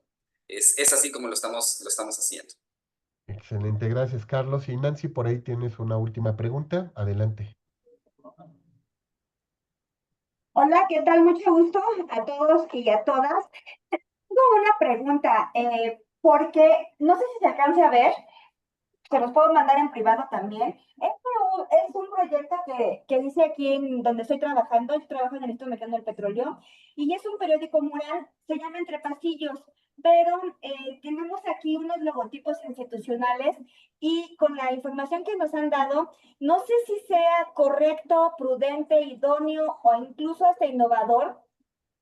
Es así como lo estamos haciendo. Excelente, gracias, Carlos. Y Nancy, por ahí tienes una última pregunta. Adelante. Hola, ¿qué tal? Mucho gusto a todos y a todas. Tengo una pregunta, porque no sé si se alcance a ver, se los puedo mandar en privado también. Es un proyecto que hice aquí en donde estoy trabajando. Yo trabajo en el Instituto Mexicano del Petróleo y es un periódico mural, se llama Entre Pasillos, pero tenemos aquí unos logotipos institucionales y con la información que nos han dado, no sé si sea correcto, prudente, idóneo o incluso hasta innovador.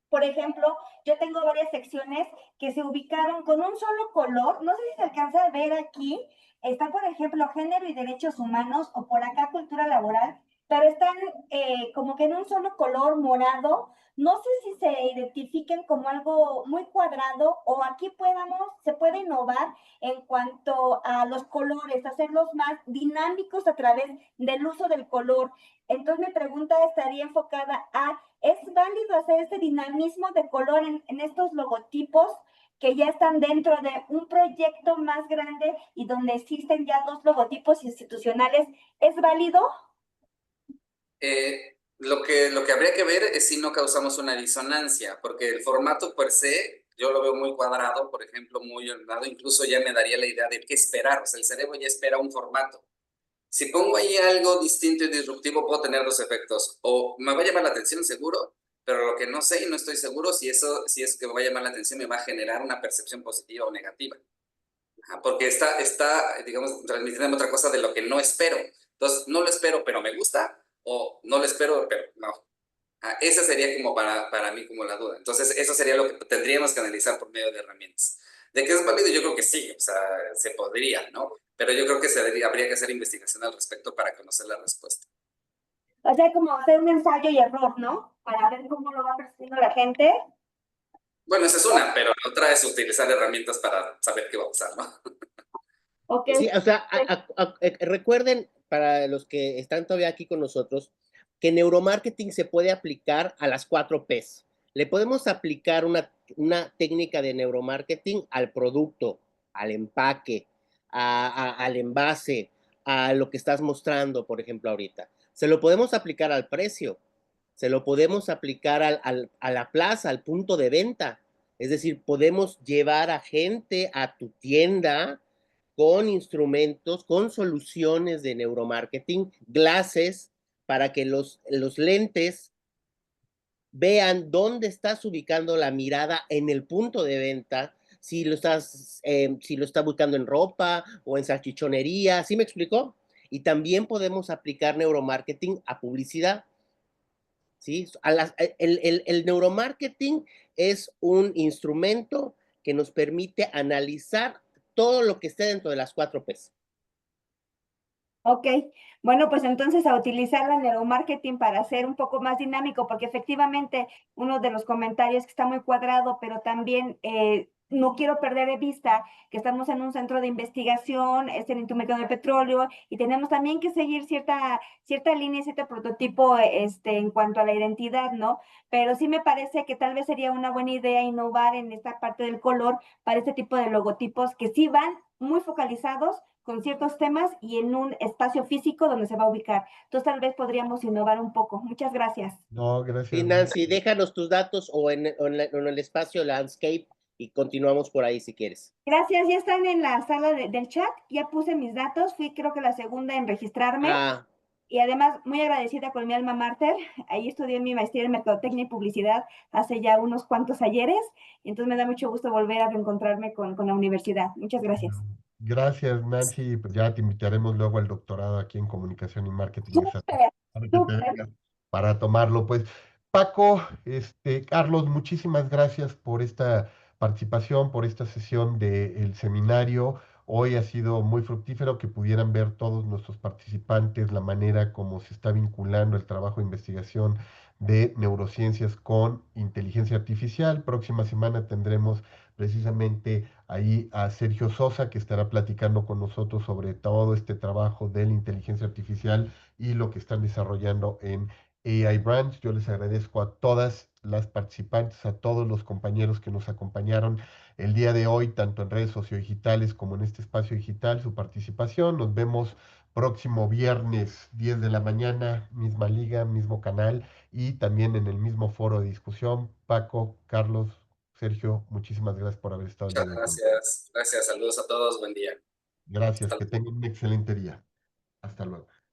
Por ejemplo, yo tengo varias secciones que se ubicaron con un solo color. No sé si se alcanza a ver aquí. Está, por ejemplo, género y derechos humanos o por acá cultura laboral, pero están como que en un solo color morado. No sé si se identifiquen como algo muy cuadrado o aquí se puede innovar en cuanto a los colores, hacerlos más dinámicos a través del uso del color. Entonces mi pregunta estaría enfocada a, ¿es válido hacer este dinamismo de color en estos logotipos que ya están dentro de un proyecto más grande y donde existen ya dos logotipos institucionales? ¿Es válido? Lo que habría que ver es si no causamos una disonancia, porque el formato per se, yo lo veo muy cuadrado, por ejemplo, muy ordenado, incluso ya me daría la idea de qué esperar. O sea, el cerebro ya espera un formato. Si pongo ahí algo distinto y disruptivo, puedo tener dos efectos. O me va a llamar la atención, seguro, pero lo que no sé y no estoy seguro si eso que me va a llamar la atención me va a generar una percepción positiva o negativa. Porque está, digamos, transmitiendo otra cosa de lo que no espero. Entonces, no lo espero, pero me gusta, o no lo espero, pero no. Esa sería como para mí como la duda. Entonces, eso sería lo que tendríamos que analizar por medio de herramientas. ¿De qué es válido? Yo creo que sí, o sea, se podría, ¿no? Pero yo creo que habría que hacer investigación al respecto para conocer la respuesta. O sea, como hacer un ensayo y error, ¿no? Para ver cómo lo va percibiendo la gente. Bueno, esa es una, pero la otra es utilizar herramientas para saber qué va a pasar, ¿no? Ok. Sí, o sea, recuerden, para los que están todavía aquí con nosotros, que neuromarketing se puede aplicar a las 4 Ps. Le podemos aplicar una técnica de neuromarketing al producto, al empaque, al envase, a lo que estás mostrando, por ejemplo, ahorita. Se lo podemos aplicar al precio, se lo podemos aplicar a la plaza, al punto de venta. Es decir, podemos llevar a gente a tu tienda con instrumentos, con soluciones de neuromarketing, glasses, para que los lentes vean dónde estás ubicando la mirada en el punto de venta, si lo estás buscando en ropa o en salchichonería, ¿sí me explicó? Y también podemos aplicar neuromarketing a publicidad, ¿sí? El neuromarketing es un instrumento que nos permite analizar todo lo que esté dentro de las 4 Ps. Ok, bueno, pues entonces a utilizar el neuromarketing para hacer un poco más dinámico, porque efectivamente uno de los comentarios que está muy cuadrado, pero también no quiero perder de vista que estamos en un centro de investigación, es el Instituto Mexicano del Petróleo, y tenemos también que seguir cierta línea, cierto prototipo en cuanto a la identidad, ¿no? Pero sí me parece que tal vez sería una buena idea innovar en esta parte del color para este tipo de logotipos que sí van muy focalizados con ciertos temas y en un espacio físico donde se va a ubicar. Entonces tal vez podríamos innovar un poco. Muchas gracias. No, Sí, gracias. Nancy, déjanos tus datos o en el espacio Landscape y continuamos por ahí si quieres. Gracias, ya están en la sala del chat, ya puse mis datos, fui creo que la segunda en registrarme. Ah, Y además, muy agradecida con mi alma mater. Ahí estudié mi maestría en Mercadotecnia y Publicidad hace ya unos cuantos ayeres. Y entonces me da mucho gusto volver a reencontrarme con la universidad. Muchas gracias. Gracias, Nancy. Pues ya te invitaremos luego al doctorado aquí en Comunicación y Marketing Súper, para que te súper. vengas para tomarlo. Pues, Paco, Carlos, muchísimas gracias por esta participación, por esta sesión del seminario. Hoy ha sido muy fructífero que pudieran ver todos nuestros participantes la manera como se está vinculando el trabajo de investigación de neurociencias con inteligencia artificial. Próxima semana tendremos precisamente ahí a Sergio Sosa, que estará platicando con nosotros sobre todo este trabajo de la inteligencia artificial y lo que están desarrollando en AI Branch. Yo les agradezco a todas las participantes, a todos los compañeros que nos acompañaron el día de hoy, tanto en redes sociodigitales como en este espacio digital, su participación. Nos vemos próximo viernes 10 de la mañana, misma liga, mismo canal y también en el mismo foro de discusión. Paco, Carlos, Sergio, muchísimas gracias por haber estado el día Muchas de hoy con nosotros. gracias. Gracias, saludos a todos, buen día. Gracias, Hasta que luego. tengan un excelente día. Hasta luego.